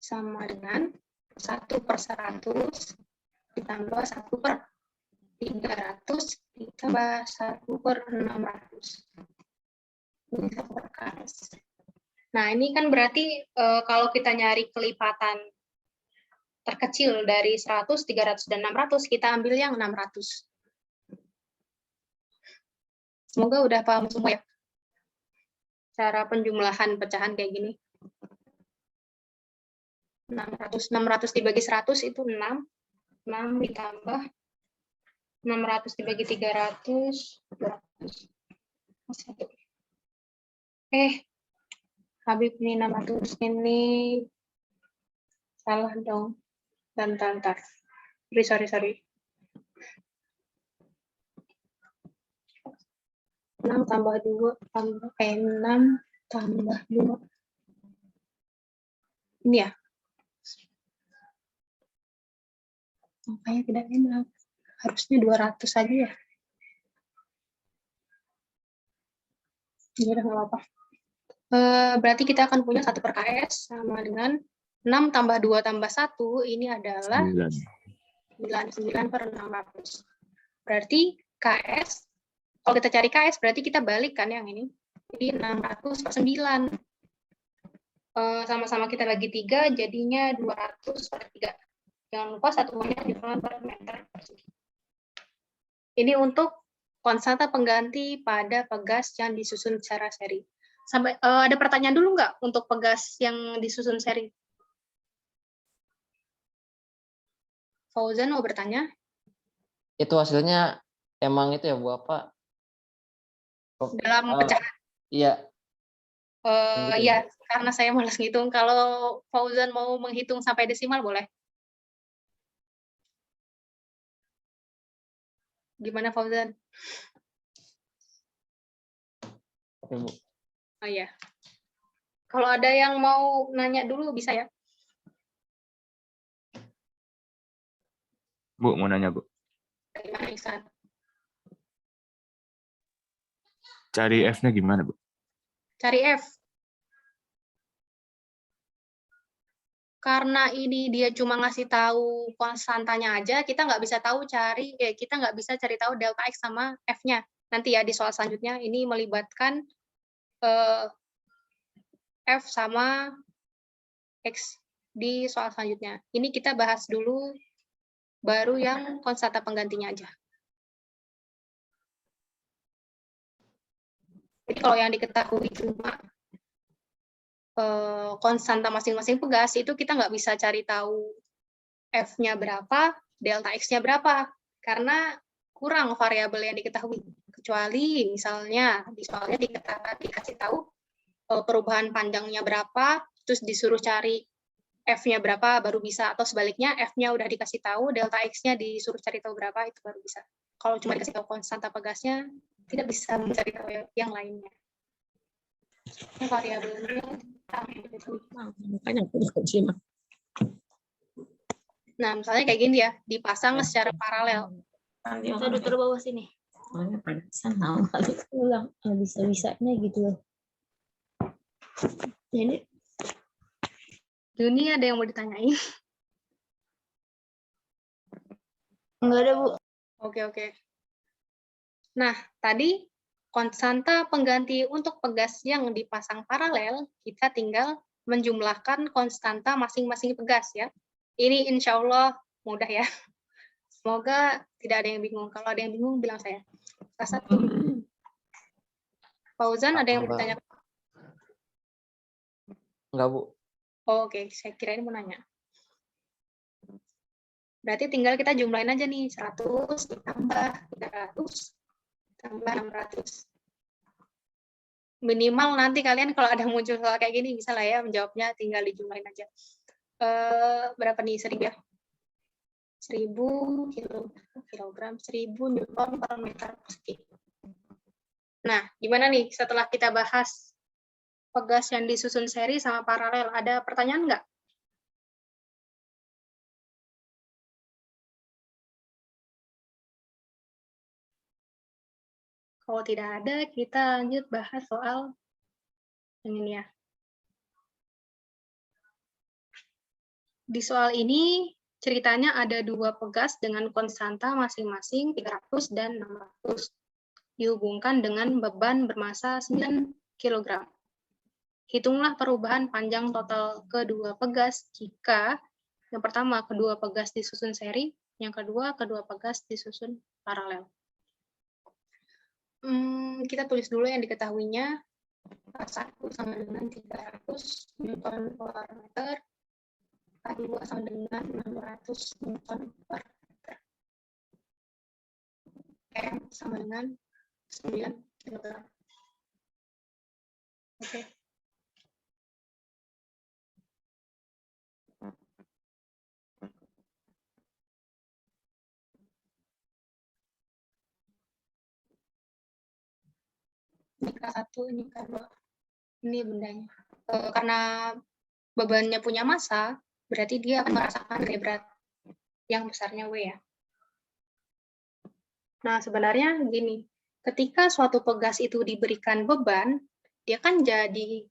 Sama dengan 1 per 100 ditambah 1 per 300 ditambah 1 per 600. Ini 1 per Ks. Nah, ini kan berarti kalau kita nyari kelipatan terkecil dari 100, 300, dan 600, kita ambil yang 600. Semoga udah paham semua ya. Cara penjumlahan pecahan kayak gini. 600 dibagi 100 itu 6. 6 ditambah 600 dibagi 300, 200. 1. Habib ini 600 ini salah dong. Bentar. Sorry. 6 tambah 2 tambah 6 tambah 2. Ini ya. Makanya tidak enak. Harusnya 200 aja ya. Ya udah nggak apa-apa. Berarti kita akan punya 1 per KS sama dengan 6 tambah 2 tambah 1, ini adalah 99 per 600. Berarti KS, kalau kita cari KS, berarti kita balik kan yang ini. Jadi 600 per 9. Sama-sama kita bagi 3, jadinya 200 per 3. Jangan lupa satuannya Newton per meter persegi. Ini untuk konstanta pengganti pada pegas yang disusun secara seri. Sampai ada pertanyaan dulu nggak untuk pegas yang disusun seri? Fauzan mau bertanya? Itu hasilnya emang itu ya Bu apa? Dalam pecahan. Iya. Gitu Ya, karena saya malas ngitung. Kalau Fauzan mau menghitung sampai desimal boleh. Gimana Fauzan? Oke Bu. Oh iya. Kalau ada yang mau nanya dulu bisa ya? Bu, mau nanya, Bu. Gimana Ihsan? Cari F-nya gimana, Bu? Cari F. Karena ini dia cuma ngasih tahu konstantanya aja, kita nggak bisa cari tahu delta X sama F-nya. Nanti ya di soal selanjutnya ini melibatkan F sama X di soal selanjutnya. Ini kita bahas dulu baru yang konstanta penggantinya aja. Jadi kalau yang diketahui cuma konstanta masing-masing pegas, itu kita nggak bisa cari tahu F-nya berapa, delta X-nya berapa, karena kurang variabel yang diketahui. Kecuali misalnya di soalnya dikasih tahu perubahan panjangnya berapa, terus disuruh cari F-nya berapa baru bisa, atau sebaliknya F-nya udah dikasih tahu, delta X-nya disuruh cari tahu berapa, itu baru bisa. Kalau cuma dikasih tahu konstanta pegasnya, tidak bisa mencari tahu yang lainnya. Variabelnya nah, misalnya kayak gini ya, dipasang secara paralel. Kita duduk bawah sini. Ulang bisa-bisanya gitu loh. Jadi Juni ada yang mau ditanyain? Enggak ada, Bu. Oke. Nah, tadi konstanta pengganti untuk pegas yang dipasang paralel, kita tinggal menjumlahkan konstanta masing-masing pegas ya. Ini insya Allah mudah ya. Semoga tidak ada yang bingung. Kalau ada yang bingung, bilang saya. Satu. Fauzan, ada yang mau bertanya? Enggak Bu. Oh, oke, saya kirain mau nanya. Berarti tinggal kita jumlahin aja nih, 100 ditambah 300 tambah 600. Minimal nanti kalian kalau ada muncul soal kayak gini, bisa lah ya menjawabnya, tinggal dijumlahin aja. Berapa nih, 1000 ya? 1000 kilogram, 1000 Newton per meter persegi. Nah, gimana nih setelah kita bahas pegas yang disusun seri sama paralel, ada pertanyaan nggak? Kalau tidak ada, kita lanjut bahas soal yang ini ya. Di soal ini, ceritanya ada 2 pegas dengan konstanta masing-masing 300 dan 600. Dihubungkan dengan beban bermasa 9 kg. Hitunglah perubahan panjang total kedua pegas jika yang pertama kedua pegas disusun seri, yang kedua pegas disusun paralel. Kita tulis dulu yang diketahuinya. 1 sama dengan 300 Newton per meter, K2 sama dengan 600 Newton per meter. M sama dengan 9 kg. Oke. Ini K1, ini K2. Ini bendanya. Karena bebannya punya massa, berarti dia akan merasakan gaya berat yang besarnya W ya. Nah, sebenarnya gini, ketika suatu pegas itu diberikan beban, dia kan jadi,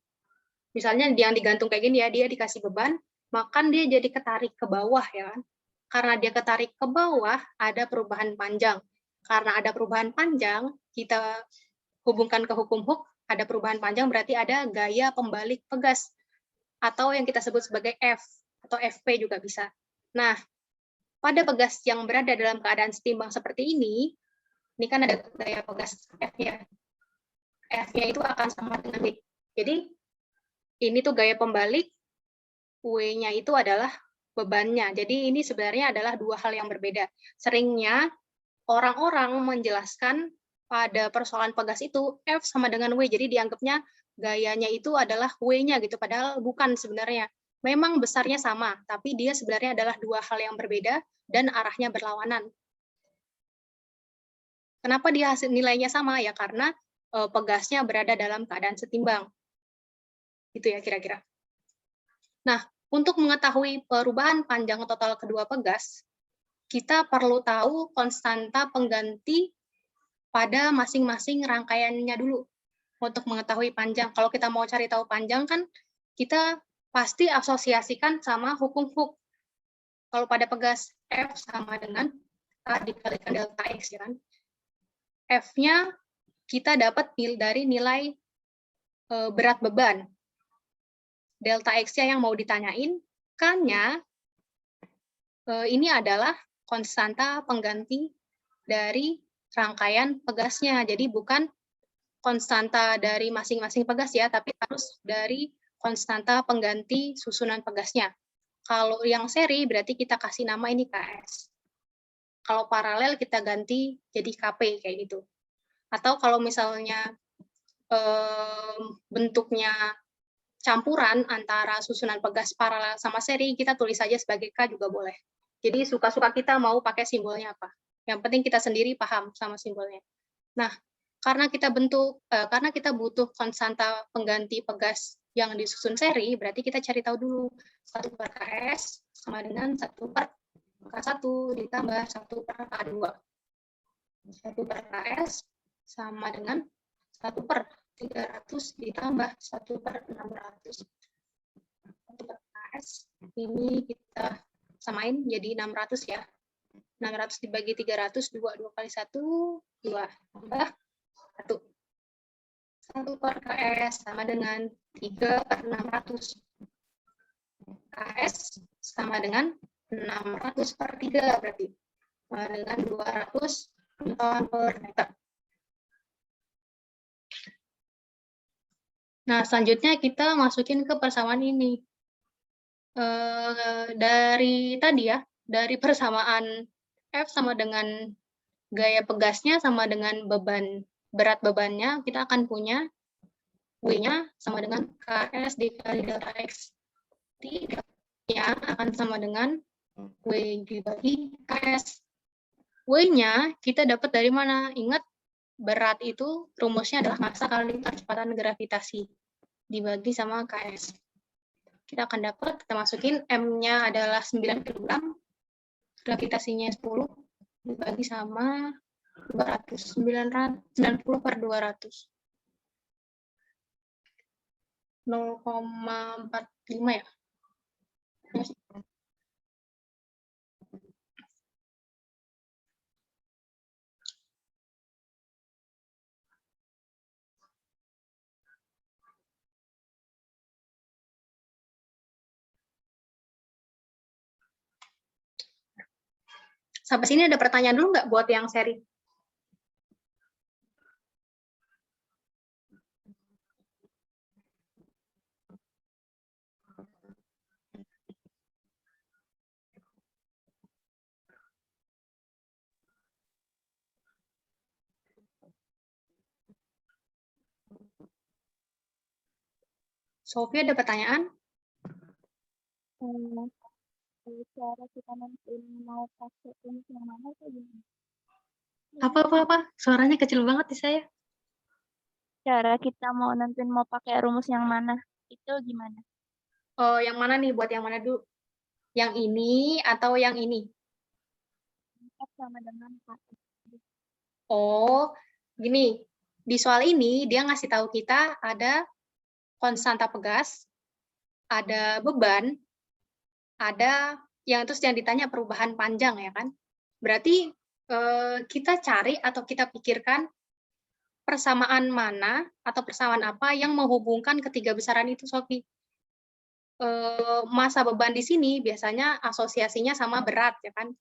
misalnya yang digantung kayak gini ya, dia dikasih beban, maka dia jadi ketarik ke bawah ya kan. Karena dia ketarik ke bawah, ada perubahan panjang. Karena ada perubahan panjang, kita hubungkan ke hukum Hooke, ada perubahan panjang berarti ada gaya pembalik pegas, atau yang kita sebut sebagai F, atau FP juga bisa. Nah, pada pegas yang berada dalam keadaan setimbang seperti ini kan ada gaya pegas F-nya. F-nya itu akan sama dengan W. Jadi, ini tuh gaya pembalik, W-nya itu adalah bebannya. Jadi, ini sebenarnya adalah dua hal yang berbeda. Seringnya, orang-orang menjelaskan pada persoalan pegas itu F sama dengan W, jadi dianggapnya gayanya itu adalah W-nya gitu, padahal bukan sebenarnya. Memang besarnya sama, tapi dia sebenarnya adalah dua hal yang berbeda dan arahnya berlawanan. Kenapa dia hasil nilainya sama? Ya karena pegasnya berada dalam keadaan setimbang. Itu ya kira-kira. Nah, untuk mengetahui perubahan panjang total kedua pegas, kita perlu tahu konstanta pengganti pada masing-masing rangkaiannya dulu untuk mengetahui panjang. Kalau kita mau cari tahu panjang kan kita pasti asosiasikan sama hukum Hooke. Kalau pada pegas F sama dengan A dikalikan delta X ya kan. F-nya kita dapat dari nilai berat beban. Delta X-nya yang mau ditanyain, K-nya ini adalah konstanta pengganti dari rangkaian pegasnya. Jadi bukan konstanta dari masing-masing pegas ya, tapi harus dari konstanta pengganti susunan pegasnya. Kalau yang seri berarti kita kasih nama ini KS. Kalau paralel kita ganti jadi KP kayak gitu. Atau kalau misalnya bentuknya campuran antara susunan pegas paralel sama seri, kita tulis saja sebagai K juga boleh. Jadi suka-suka kita mau pakai simbolnya apa. Yang penting kita sendiri paham sama simbolnya. Nah, karena kita butuh konstanta pengganti pegas yang disusun seri, berarti kita cari tahu dulu 1 per KS sama dengan 1 per K1 ditambah 1 per K2. 1 per KS sama dengan 1 per 300 ditambah 1 per 600. 1 per KS ini kita samain jadi 600 ya. 600 dibagi 300, 2 kali 1, 2. Tambah 1. 1 per KS sama dengan 3 per 600. KS sama dengan 600 per 3 berarti. Sama dengan 200 Newton per meter. Nah, selanjutnya kita masukin ke persamaan ini. Dari tadi ya, dari persamaan F sama dengan gaya pegasnya sama dengan berat bebannya, kita akan punya W-nya sama dengan KS dikali delta X. Nya akan sama dengan W dibagi KS. W-nya kita dapat dari mana? Ingat, berat itu rumusnya adalah massa kali percepatan gravitasi dibagi sama KS. Kita akan dapat, kita masukin M-nya adalah 9 kg, gravitasinya 10, dibagi sama 200, 90 per 200. 0,45 ya? Sampai sini ada pertanyaan dulu nggak buat yang seri? Sophie ada pertanyaan? Cara kita nentuin mau pakai rumus yang mana atau gimana? Apa? Suaranya kecil banget di saya. Cara kita mau nentuin mau pakai rumus yang mana itu gimana? Oh, yang mana nih? Buat yang mana dulu? Yang ini atau yang ini? F sama dengan KS. Oh, gini, di soal ini dia ngasih tahu kita ada konstanta pegas, ada beban, ada yang terus yang ditanya perubahan panjang ya kan. Berarti kita cari atau kita pikirkan persamaan mana atau persamaan apa yang menghubungkan ketiga besaran itu, Sofi. Masa beban di sini biasanya asosiasinya sama berat ya kan.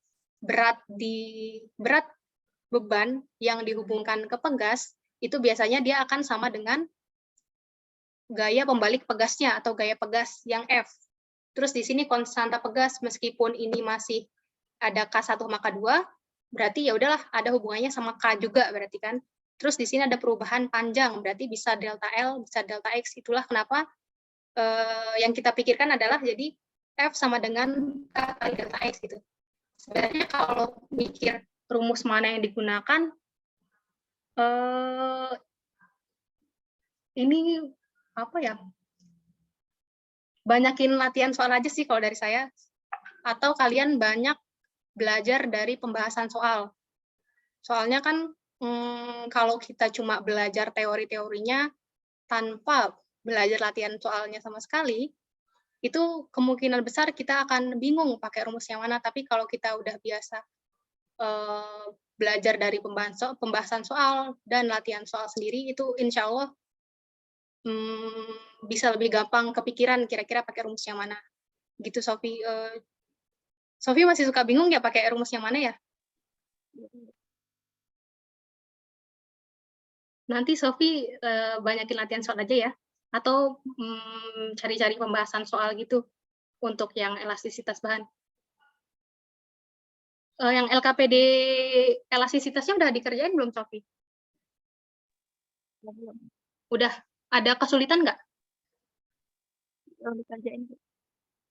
Berat beban yang dihubungkan ke pegas itu biasanya dia akan sama dengan gaya pembalik pegasnya atau gaya pegas yang F. Terus di sini konstanta pegas meskipun ini masih ada K1 maka 2, berarti ya udahlah ada hubungannya sama K juga berarti kan. Terus di sini ada perubahan panjang, berarti bisa delta L, bisa delta X. Itulah kenapa yang kita pikirkan adalah jadi F sama dengan K kali delta X gitu. Sebenarnya kalau mikir rumus mana yang digunakan, ini apa ya? Banyakin latihan soal aja sih kalau dari saya. Atau kalian banyak belajar dari pembahasan soal. Soalnya kan kalau kita cuma belajar teori-teorinya tanpa belajar latihan soalnya sama sekali, itu kemungkinan besar kita akan bingung pakai rumus yang mana. Tapi kalau kita udah biasa belajar dari pembahasan soal dan latihan soal sendiri, itu insya Allah bisa lebih gampang kepikiran kira-kira pakai rumus yang mana. Gitu, Sofi. Sofi masih suka bingung ya pakai rumus yang mana ya? Nanti Sofi banyakin latihan soal aja ya. Atau cari-cari pembahasan soal gitu untuk yang elastisitas bahan. Yang LKPD elastisitasnya udah dikerjain belum, Sofi? Belum. Udah. Ada kesulitan nggak? Belum dikerjain, Bu.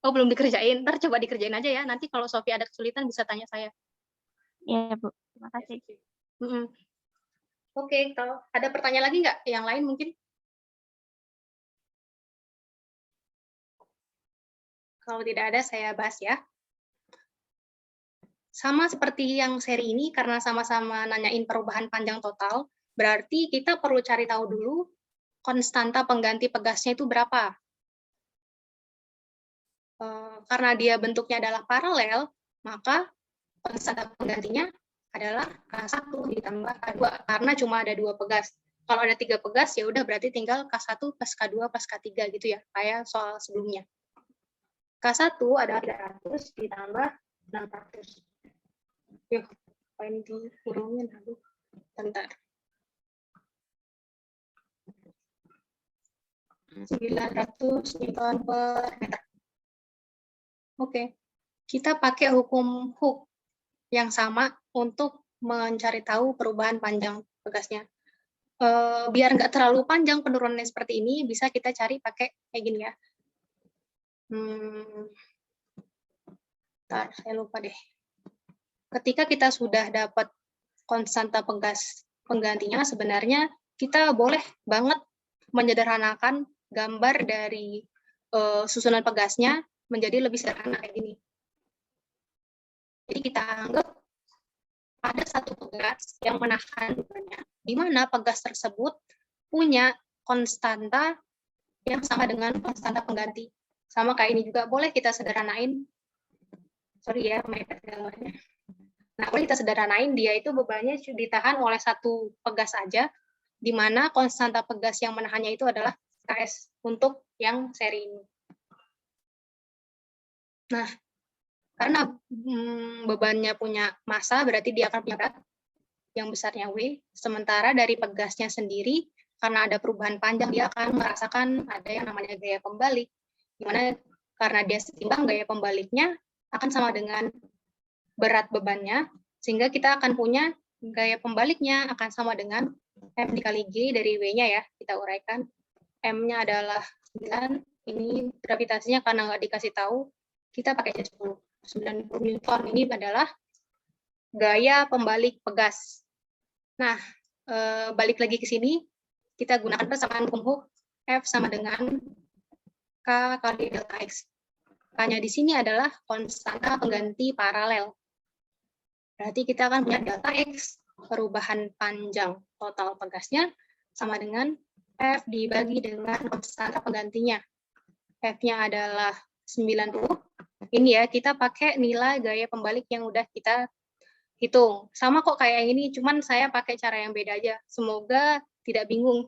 Oh, belum dikerjain. Ntar coba dikerjain aja ya. Nanti kalau Sofi ada kesulitan bisa tanya saya. Iya, Bu. Terima kasih. Oke, kalau ada pertanyaan lagi nggak? Yang lain mungkin? Kalau tidak ada, saya bahas ya. Sama seperti yang seri ini, karena sama-sama nanyain perubahan panjang total, berarti kita perlu cari tahu dulu konstanta pengganti pegasnya itu berapa. Karena dia bentuknya adalah paralel, maka konstanta penggantinya adalah K1 ditambah K2, karena cuma ada 2 pegas. Kalau ada 3 pegas, ya udah berarti tinggal K1 plus K2 plus K3 gitu ya, kayak soal sebelumnya. K1 adalah 300 ditambah 600. Yuk, apa ini dikurungin dulu. Bentar. 900 Newton per meter. Oke, kita pakai hukum Hooke yang sama untuk mencari tahu perubahan panjang pegasnya. Biar nggak terlalu panjang penurunannya seperti ini, bisa kita cari pakai kayak gini ya. Bentar, saya lupa deh. Ketika kita sudah dapat konstanta pegas penggantinya, sebenarnya kita boleh banget menyederhanakan gambar dari susunan pegasnya menjadi lebih sederhana kayak gini. Jadi kita anggap ada satu pegas yang menahan bebannya, di mana pegas tersebut punya konstanta yang sama dengan konstanta pengganti. Sama kayak ini juga boleh kita sederhanain. Sorry ya, mepet gambarnya. Nah, boleh kita sederhanain, dia itu bebannya ditahan oleh satu pegas saja, di mana konstanta pegas yang menahannya itu adalah KS untuk yang seri ini. Nah, karena bebannya punya massa, berarti dia akan punya berat yang besarnya W, sementara dari pegasnya sendiri, karena ada perubahan panjang, dia akan merasakan ada yang namanya gaya pembalik, di mana karena dia seimbang, gaya pembaliknya akan sama dengan berat bebannya, sehingga kita akan punya gaya pembaliknya akan sama dengan M dikali G dari W-nya ya, kita uraikan. M-nya adalah 9, ini gravitasinya karena nggak dikasih tahu, kita pakai 10. 90 Newton ini adalah gaya pembalik pegas. Nah, balik lagi ke sini, kita gunakan persamaan hukum Hooke, F sama dengan K kali delta X. K-nya di sini adalah konstanta pengganti paralel. Berarti kita akan punya delta X, perubahan panjang. total pegasnya sama dengan F dibagi dengan konstanta penggantinya. F-nya adalah 90. Ini ya, kita pakai nilai gaya pembalik yang udah kita hitung. Sama kok kayak yang ini, cuman saya pakai cara yang beda aja. Semoga tidak bingung.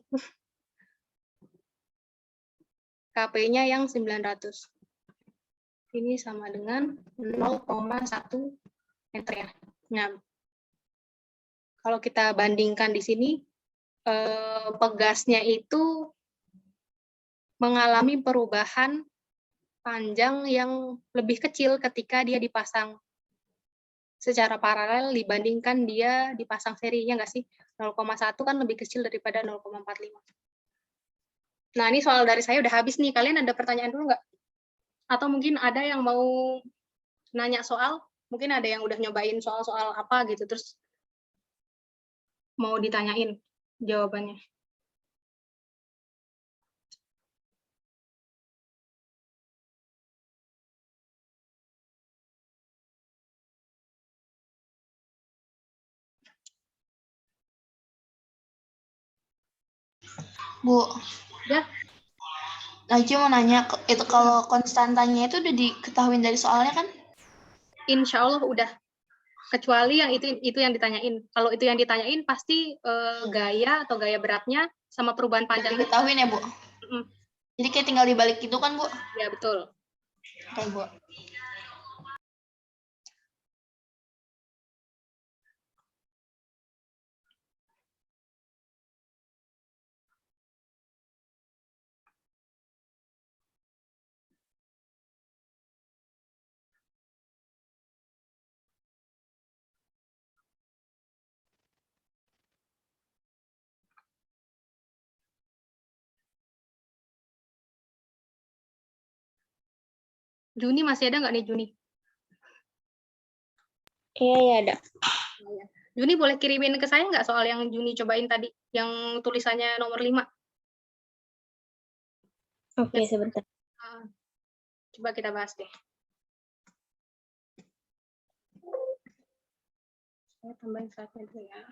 KP-nya yang 900. Ini sama dengan 0,1 meter ya. Nah, kalau kita bandingkan di sini, pegasnya itu mengalami perubahan panjang yang lebih kecil ketika dia dipasang secara paralel dibandingkan dia dipasang seri, ya nggak sih? 0,1 kan lebih kecil daripada 0,45. Nah, ini soal dari saya udah habis nih. Kalian ada pertanyaan dulu nggak? Atau mungkin ada yang mau nanya soal? Mungkin ada yang udah nyobain soal-soal apa gitu, terus mau ditanyain jawabannya. Bu, Ya, Najwa mau nanya, itu kalau konstantanya itu udah diketahui dari soalnya kan? insya Allah udah. Kecuali yang itu yang ditanyain. Kalau itu yang ditanyain pasti gaya atau gaya beratnya sama perubahan Udah panjangnya. diketahuin ya, Bu? Mm, Jadi kayak tinggal dibalik itu kan, Bu? ya betul. Oke, Bu. Juni masih ada nggak nih Juni? Iya, ya ada. Juni boleh kirimin ke saya nggak soal yang Juni cobain tadi, yang tulisannya nomor 5? Oke, sebentar. Coba kita bahas deh. Saya tambahin slide-nya dulu ya.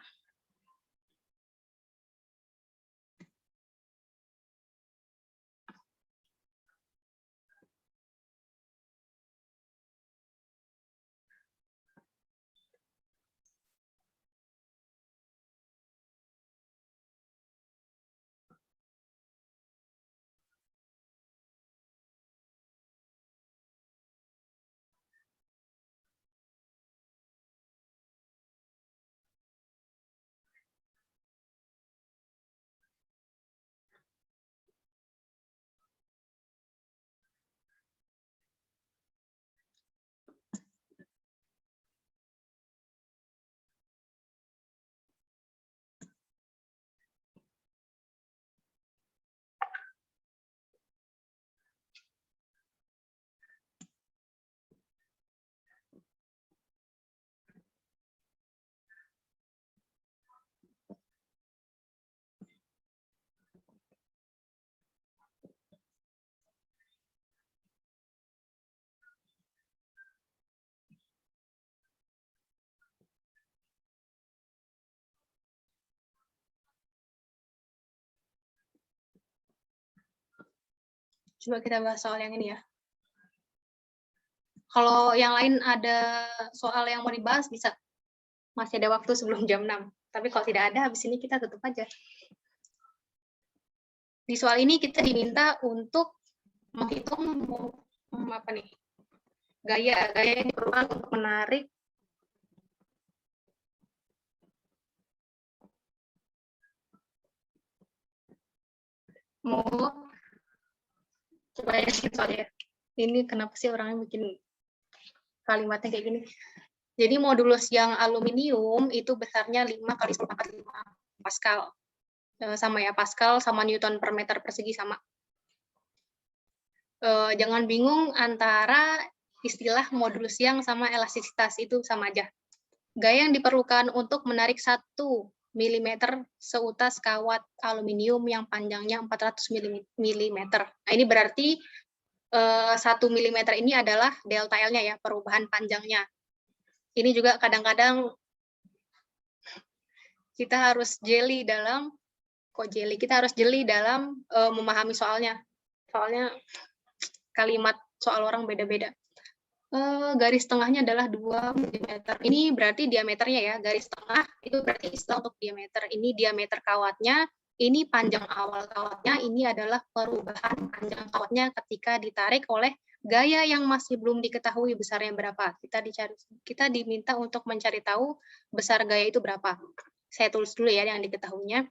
Coba kita bahas soal yang ini ya. Kalau yang lain ada soal yang mau dibahas, bisa. Masih ada waktu sebelum jam 6. Tapi kalau tidak ada, habis ini kita tutup aja. Di soal ini kita diminta untuk menghitung apa nih? Gaya yang diperlukan untuk menarik coba ya soalnya. Ini kenapa sih orangnya bikin kalimatnya kayak gini? Jadi modulus yang aluminium itu besarnya 5 kali 1/45 Pascal. Sama ya, Pascal sama Newton per meter persegi sama. Jangan bingung antara istilah modulus yang sama elastisitas, itu sama aja. Gaya yang diperlukan untuk menarik 1 mm seutas kawat aluminium yang panjangnya 400 mm. Nah, ini berarti 1 mm ini adalah delta L-nya ya, perubahan panjangnya. Ini juga kadang-kadang kita harus jeli dalam memahami soalnya. Soalnya kalimat soal orang beda-beda. Garis tengahnya adalah 2 mm. Ini berarti diameternya ya. Garis tengah itu berarti istilah untuk diameter. Ini diameter kawatnya, ini panjang awal kawatnya, ini adalah perubahan panjang kawatnya ketika ditarik oleh gaya yang masih belum diketahui besarnya berapa. Kita diminta untuk mencari tahu besar gaya itu berapa. Saya tulis dulu ya yang diketahuinya.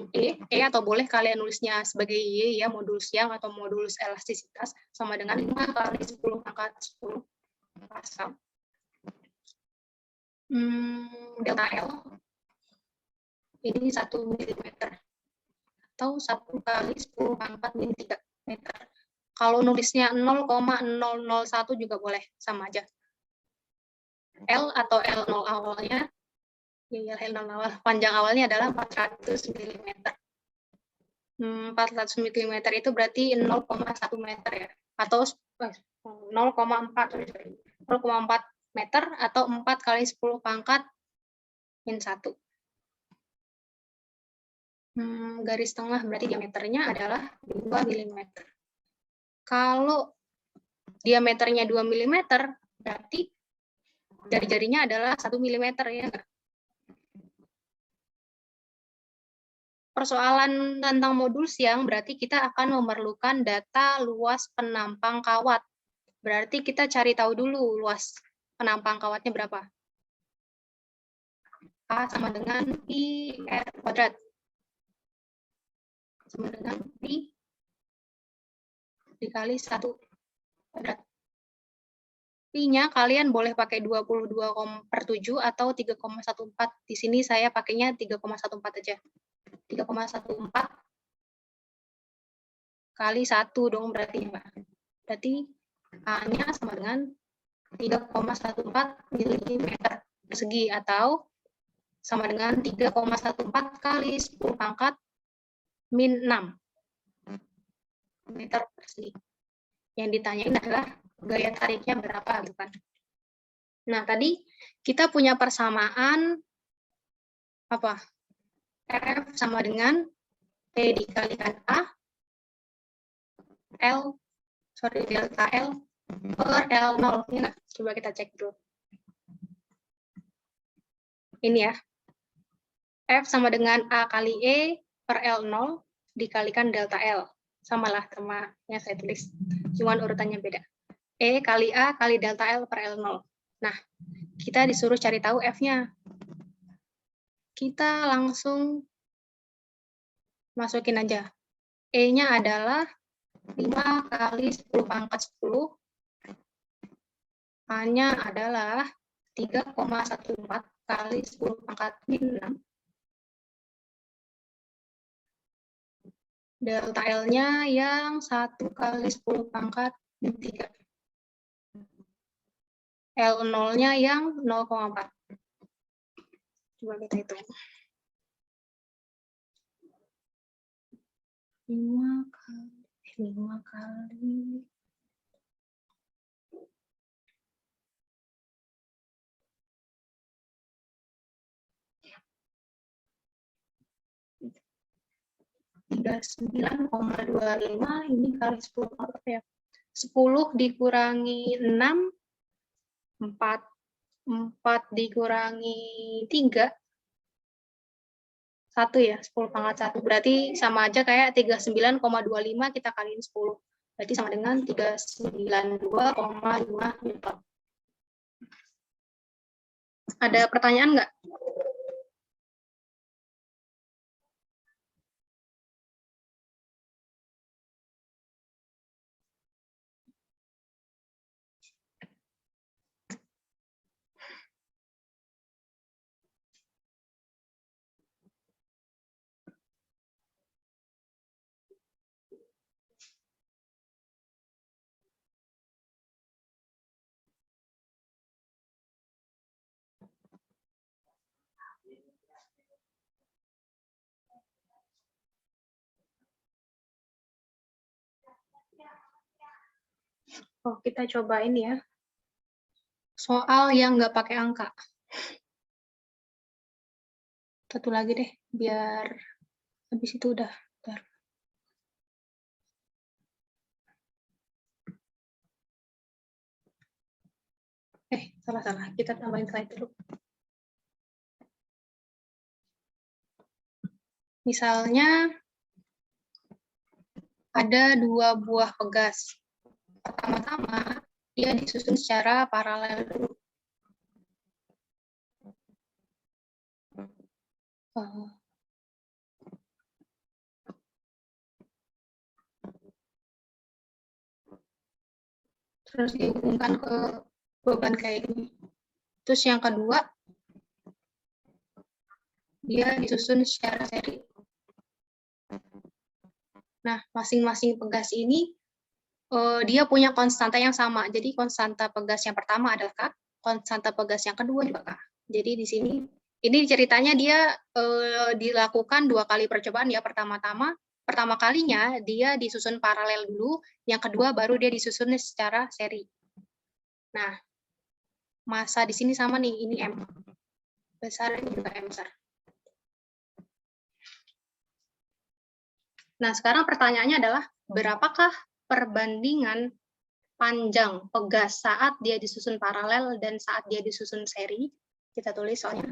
E atau boleh kalian nulisnya sebagai Y ya, modulus yang atau modulus elastisitas sama dengan 5 kali 10 pangkat 10 pasang. Delta L ini 1 mm atau 1 kali 10 pangkat min 3 meter. Kalau nulisnya 0,001 juga boleh, sama aja. L atau L0 awalnya, ya L0 awal, panjang awalnya adalah 400 mm. 400 mm itu berarti 0,1 meter ya, atau 0,4 meter atau 4 kali 10 pangkat min 1. Garis tengah berarti diameternya adalah 2 mm. Kalau diameternya 2 mm, berarti jari-jarinya adalah 1 mm ya enggak? Persoalan tentang modul siang berarti kita akan memerlukan data luas penampang kawat. Berarti kita cari tahu dulu luas penampang kawatnya berapa. A sama dengan pi r kuadrat. Sama dengan pi dikali 1 kuadrat. Pi-nya kalian boleh pakai 22/7 atau 3,14. Di sini saya pakainya 3,14 aja. 3,14 kali 1 dong berarti, Mbak. Berarti A-nya sama dengan 3,14 mm persegi atau sama dengan 3,14 kali 10 pangkat min 6 meter persegi. Yang ditanyain adalah gaya tariknya berapa, gitu kan. Nah, tadi kita punya persamaan apa? F sama dengan T dikalikan A, delta L per L0. Ini coba kita cek dulu. Ini ya. F sama dengan A kali E per L0 dikalikan delta L. Samalah sama yang saya tulis. Cuman urutannya beda. E kali A kali delta L per L0. Nah, kita disuruh cari tahu F-nya. Kita langsung masukin aja. E-nya adalah 5 kali 10 pangkat 10. A-nya adalah 3,14 kali 10 pangkat min 6. Delta L-nya yang 1 kali 10 pangkat min 3. L0-nya yang 0,4. Coba kita hitung. 5 kali 39,25 ini kali 10 apa ya? 10 dikurangi 6, 4 dikurangi 3, 1 ya, 10 pangkat 1. Berarti sama aja kayak 39,25 kita kaliin 10. Berarti sama dengan 392,5 Newton. Ada pertanyaan nggak? Oh, kita cobain ya. Soal yang nggak pakai angka. Satu lagi deh, biar habis itu udah. Bentar. Salah. Kita tambahin slide dulu. Misalnya, ada 2 buah pegas. Pertama-tama, dia disusun secara paralel dulu. Terus dihubungkan ke beban kayak gini. Terus yang kedua, dia disusun secara seri. Nah, masing-masing pegas ini dia punya konstanta yang sama. Jadi konstanta pegas yang pertama adalah K, konstanta pegas yang kedua juga K. Jadi di sini, ini ceritanya dia dilakukan 2 kali percobaan ya. Pertama kalinya dia disusun paralel dulu, yang kedua baru dia disusun secara seri. Nah, massa di sini sama nih, ini M. Besar, ini juga M besar. Nah, sekarang pertanyaannya adalah, berapakah perbandingan panjang pegas saat dia disusun paralel dan saat dia disusun seri? Kita tulis soalnya,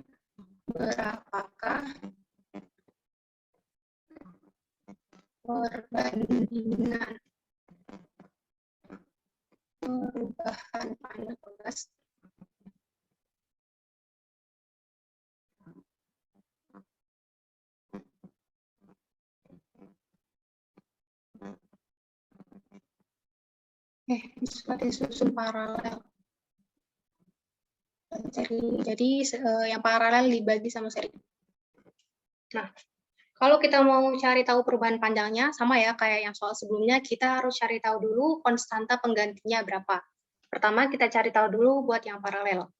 berapakah perbandingan perubahan panjang pegas bisa disusun paralel dan seri. Jadi yang paralel dibagi sama seri. Nah, kalau kita mau cari tahu perubahan panjangnya, sama ya kayak yang soal sebelumnya, kita harus cari tahu dulu konstanta penggantinya berapa. Pertama kita cari tahu dulu buat yang paralel.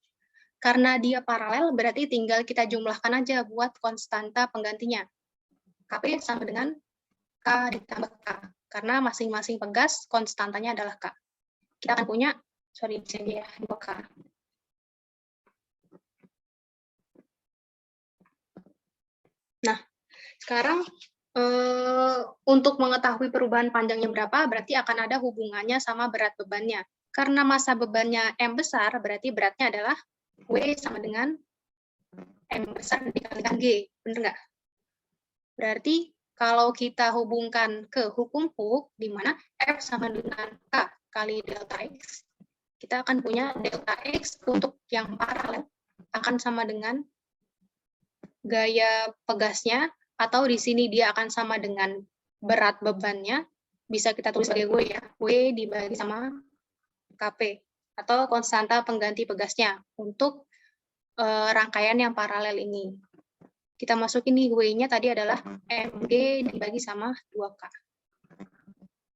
Karena dia paralel, berarti tinggal kita jumlahkan aja buat konstanta penggantinya. Kp sama dengan K ditambah K. Karena masing-masing pegas konstantanya adalah K. Kita akan punya, sorry, ya, 2K. Nah, sekarang untuk mengetahui perubahan panjangnya berapa, berarti akan ada hubungannya sama berat bebannya. Karena massa bebannya M besar, berarti beratnya adalah W sama dengan M besar dikalikan G. Benar nggak? Berarti kalau kita hubungkan ke hukum Hooke, di mana F sama dengan K kali delta X, kita akan punya delta X untuk yang paralel akan sama dengan gaya pegasnya, atau di sini dia akan sama dengan berat bebannya, bisa kita tulis sebagai W ya, W dibagi sama Kp, atau konstanta pengganti pegasnya untuk rangkaian yang paralel ini. Kita masukin nih W-nya tadi adalah Mg dibagi sama 2K.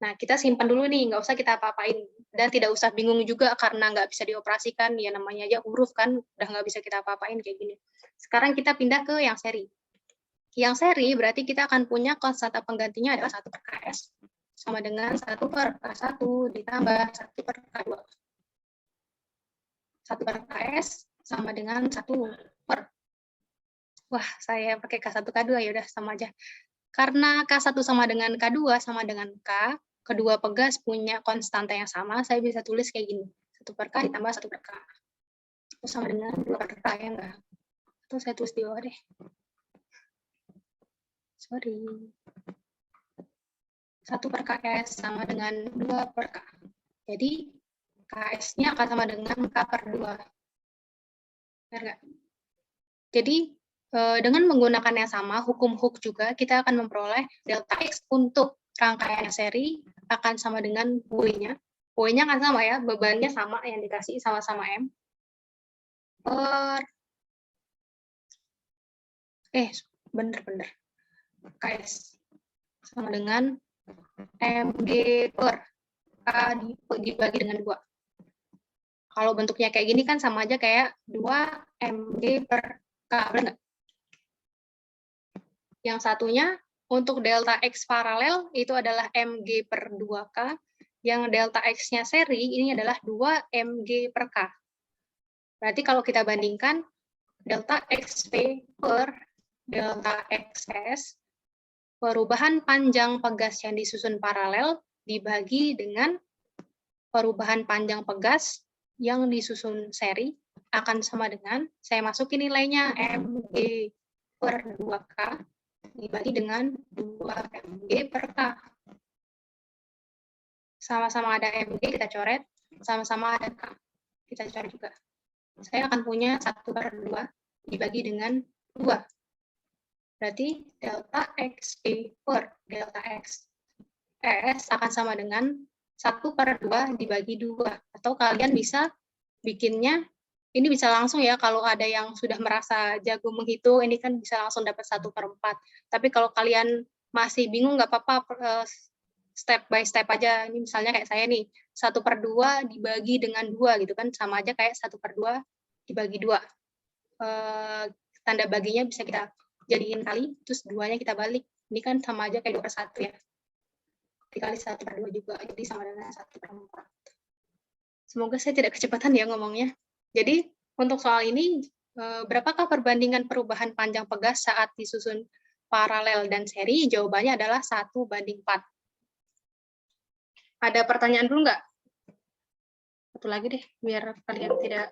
Nah, kita simpan dulu nih, nggak usah kita apa-apain. Dan tidak usah bingung juga karena nggak bisa dioperasikan, ya namanya aja huruf kan, udah nggak bisa kita apa-apain kayak gini. Sekarang kita pindah ke yang seri. Yang seri berarti kita akan punya konstanta penggantinya adalah 1 per Ks sama dengan 1 per K1 ditambah 1 per K2. 1 per Ks sama dengan 1 per. Wah, saya pakai K1, K2 ya udah sama aja. Karena K1 sama dengan K2 sama dengan K, kedua pegas punya konstanta yang sama, saya bisa tulis kayak gini. 1 per K ditambah 1 per K. Itu sama dengan 2 per K ya enggak? Itu saya tulis di bawah deh. Sorry. 1 per Ks sama dengan 2 per K. Jadi, Ks-nya akan sama dengan K per 2. Benar nggak? Jadi, dengan menggunakan yang sama, hukum Hooke juga, kita akan memperoleh delta X untuk rangkaian seri akan sama dengan W-nya. W-nya akan sama ya, bebannya sama yang dikasih sama-sama M. Bener-bener. Ks sama dengan Mg per K dibagi dengan 2. Kalau bentuknya kayak gini kan sama aja kayak 2 Mg per K, benar nggak? Yang satunya untuk delta X paralel itu adalah Mg per 2K, yang delta X-nya seri ini adalah 2 Mg per K. Berarti kalau kita bandingkan delta XP per delta XS, perubahan panjang pegas yang disusun paralel dibagi dengan perubahan panjang pegas yang disusun seri akan sama dengan, saya masukin nilainya mg per 2K dibagi dengan 2 mg per K. Sama-sama ada mg, kita coret, sama-sama ada K, kita coret juga. Saya akan punya 1/2 dibagi dengan 2. Berarti delta XP per delta X S akan sama dengan 1/2 dibagi 2. Atau kalian bisa bikinnya, ini bisa langsung ya, kalau ada yang sudah merasa jago menghitung, ini kan bisa langsung dapat 1/4. Tapi kalau kalian masih bingung, nggak apa-apa, step by step aja. Ini misalnya kayak saya nih, 1/2 dibagi dengan 2 gitu kan, sama aja kayak 1/2 dibagi 2. Tanda baginya bisa kita jadiin kali, terus 2-nya kita balik. Ini kan sama aja kayak 2/1 ya. Dikali 1/2 juga, jadi sama dengan 1/4. Semoga saya tidak kecepatan ya ngomongnya. Jadi untuk soal ini, berapakah perbandingan perubahan panjang pegas saat disusun paralel dan seri? Jawabannya adalah 1/4. Ada pertanyaan dulu nggak? Satu lagi deh, biar kalian tidak...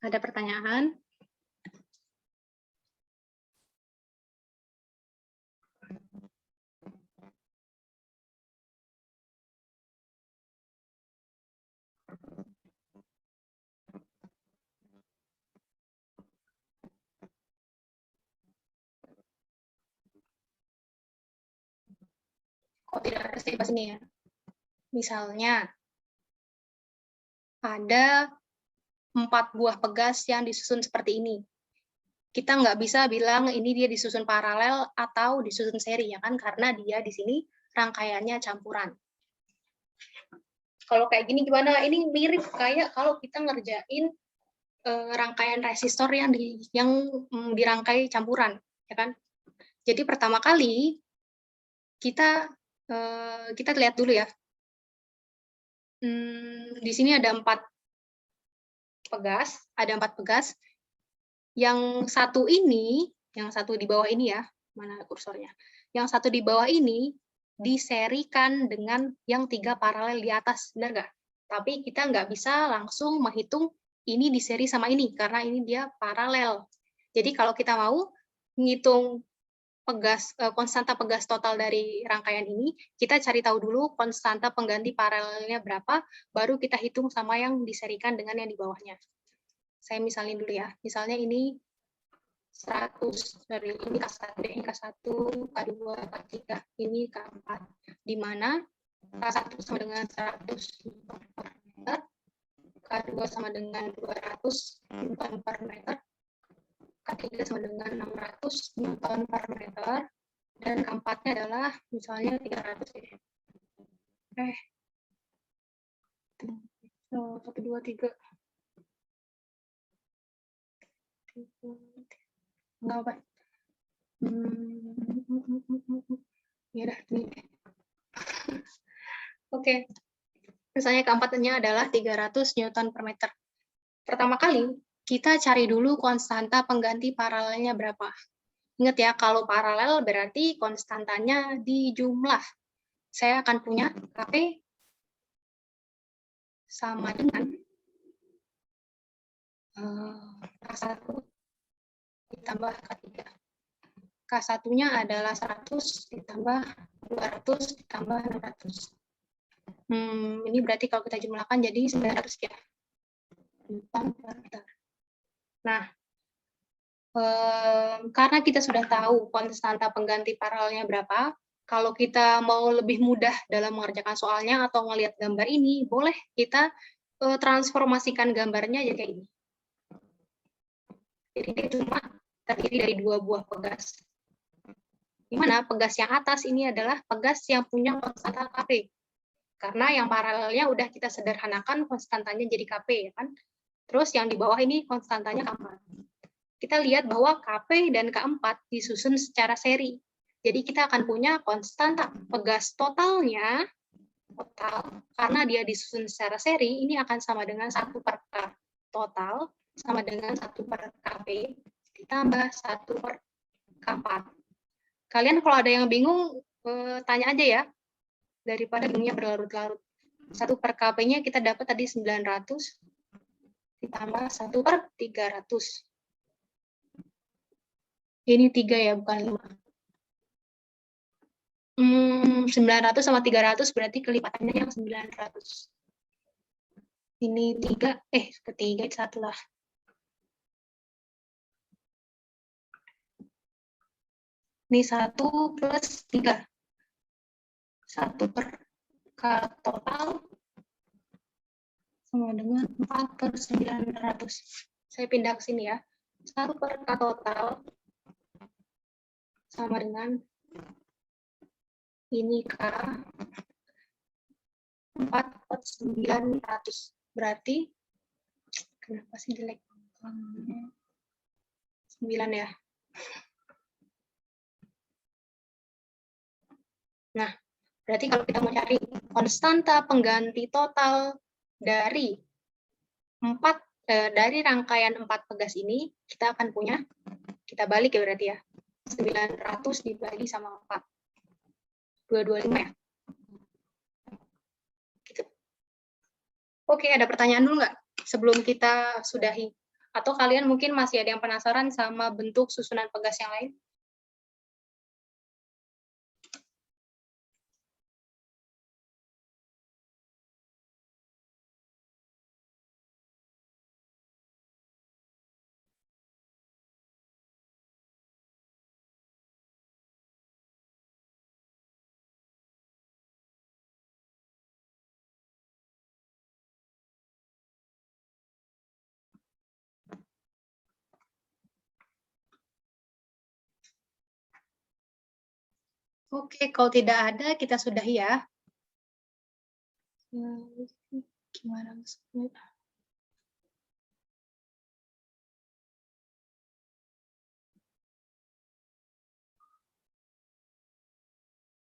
Ada pertanyaan? Kok tidak ada sih pas ini ya? Misalnya, ada 4 buah pegas yang disusun seperti ini. Kita nggak bisa bilang ini dia disusun paralel atau disusun seri, ya kan? Karena dia di sini rangkaiannya campuran. Kalau kayak gini gimana? Ini mirip kayak kalau kita ngerjain rangkaian resistor yang dirangkai campuran, ya kan? Jadi pertama kali kita lihat dulu ya. Di sini ada 4 pegas, Yang satu ini, yang satu di bawah ini ya, mana kursornya? Yang satu di bawah ini diserikan dengan yang 3 paralel di atas, benar nggak? Tapi kita nggak bisa langsung menghitung ini diseri sama ini, karena ini dia paralel. Jadi kalau kita mau menghitung konstanta pegas total dari rangkaian ini, kita cari tahu dulu konstanta pengganti paralelnya berapa, baru kita hitung sama yang diserikan dengan yang di bawahnya. Saya misalin dulu ya, misalnya ini 100, dari ini K1, K1, K2, K3, ini K4, di mana K1 sama dengan 100 Nm, K2 sama dengan 200 Nm, K3 sama dengan 600 Nm, dan K4-nya adalah misalnya 300 ya. 1, 2, 3. Enggak apa. Ya udah, ini. Oke. Misalnya keempatnya adalah 300 Nm/meter. Pertama kali, kita cari dulu konstanta pengganti paralelnya berapa. Ingat ya, kalau paralel berarti konstantanya di jumlah. Saya akan punya Kp sama dengan K1 ditambah K3. K1-nya adalah 100 ditambah 200 ditambah 600. Ini berarti kalau kita jumlahkan jadi 900 ya. Nah, karena kita sudah tahu konstanta pengganti paralelnya berapa, kalau kita mau lebih mudah dalam mengerjakan soalnya atau melihat gambar ini, boleh kita transformasikan gambarnya jadi kayak ini. Jadi ini cuma terdiri dari 2 buah pegas. Di mana pegas yang atas ini adalah pegas yang punya konstanta Kp. Karena yang paralelnya udah kita sederhanakan konstantanya jadi Kp, ya kan? Terus yang di bawah ini konstantanya K4. Kita lihat bahwa Kp dan K4 disusun secara seri. Jadi kita akan punya konstanta pegas totalnya, karena dia disusun secara seri, ini akan sama dengan 1/K total sama dengan 1 per KB ditambah 1 per K4. Kalian kalau ada yang bingung, tanya aja ya, daripada bingungnya berlarut-larut. 1 per KB-nya kita dapat tadi 900 ditambah 1 per 300. Ini 3 ya, bukan 5. 900 sama 300 berarti kelipatannya yang 900. Ini 3, ketiga satu lah. Ini 1 plus 3. 1 per K total sama dengan 4 per 900. Saya pindah ke sini ya. 1 per K total sama dengan ini K 4 per 900. Berarti, kenapa sih jelek? 9 ya. Nah, berarti kalau kita mau cari konstanta pengganti total dari rangkaian 4 pegas ini, kita akan punya, kita balik ya berarti ya, 900 dibagi sama 4. 225 ya? Gitu. Oke, ada pertanyaan dulu nggak sebelum kita sudahi? Atau kalian mungkin masih ada yang penasaran sama bentuk susunan pegas yang lain? Oke, kalau tidak ada, kita sudahi ya. Gimana maksudnya?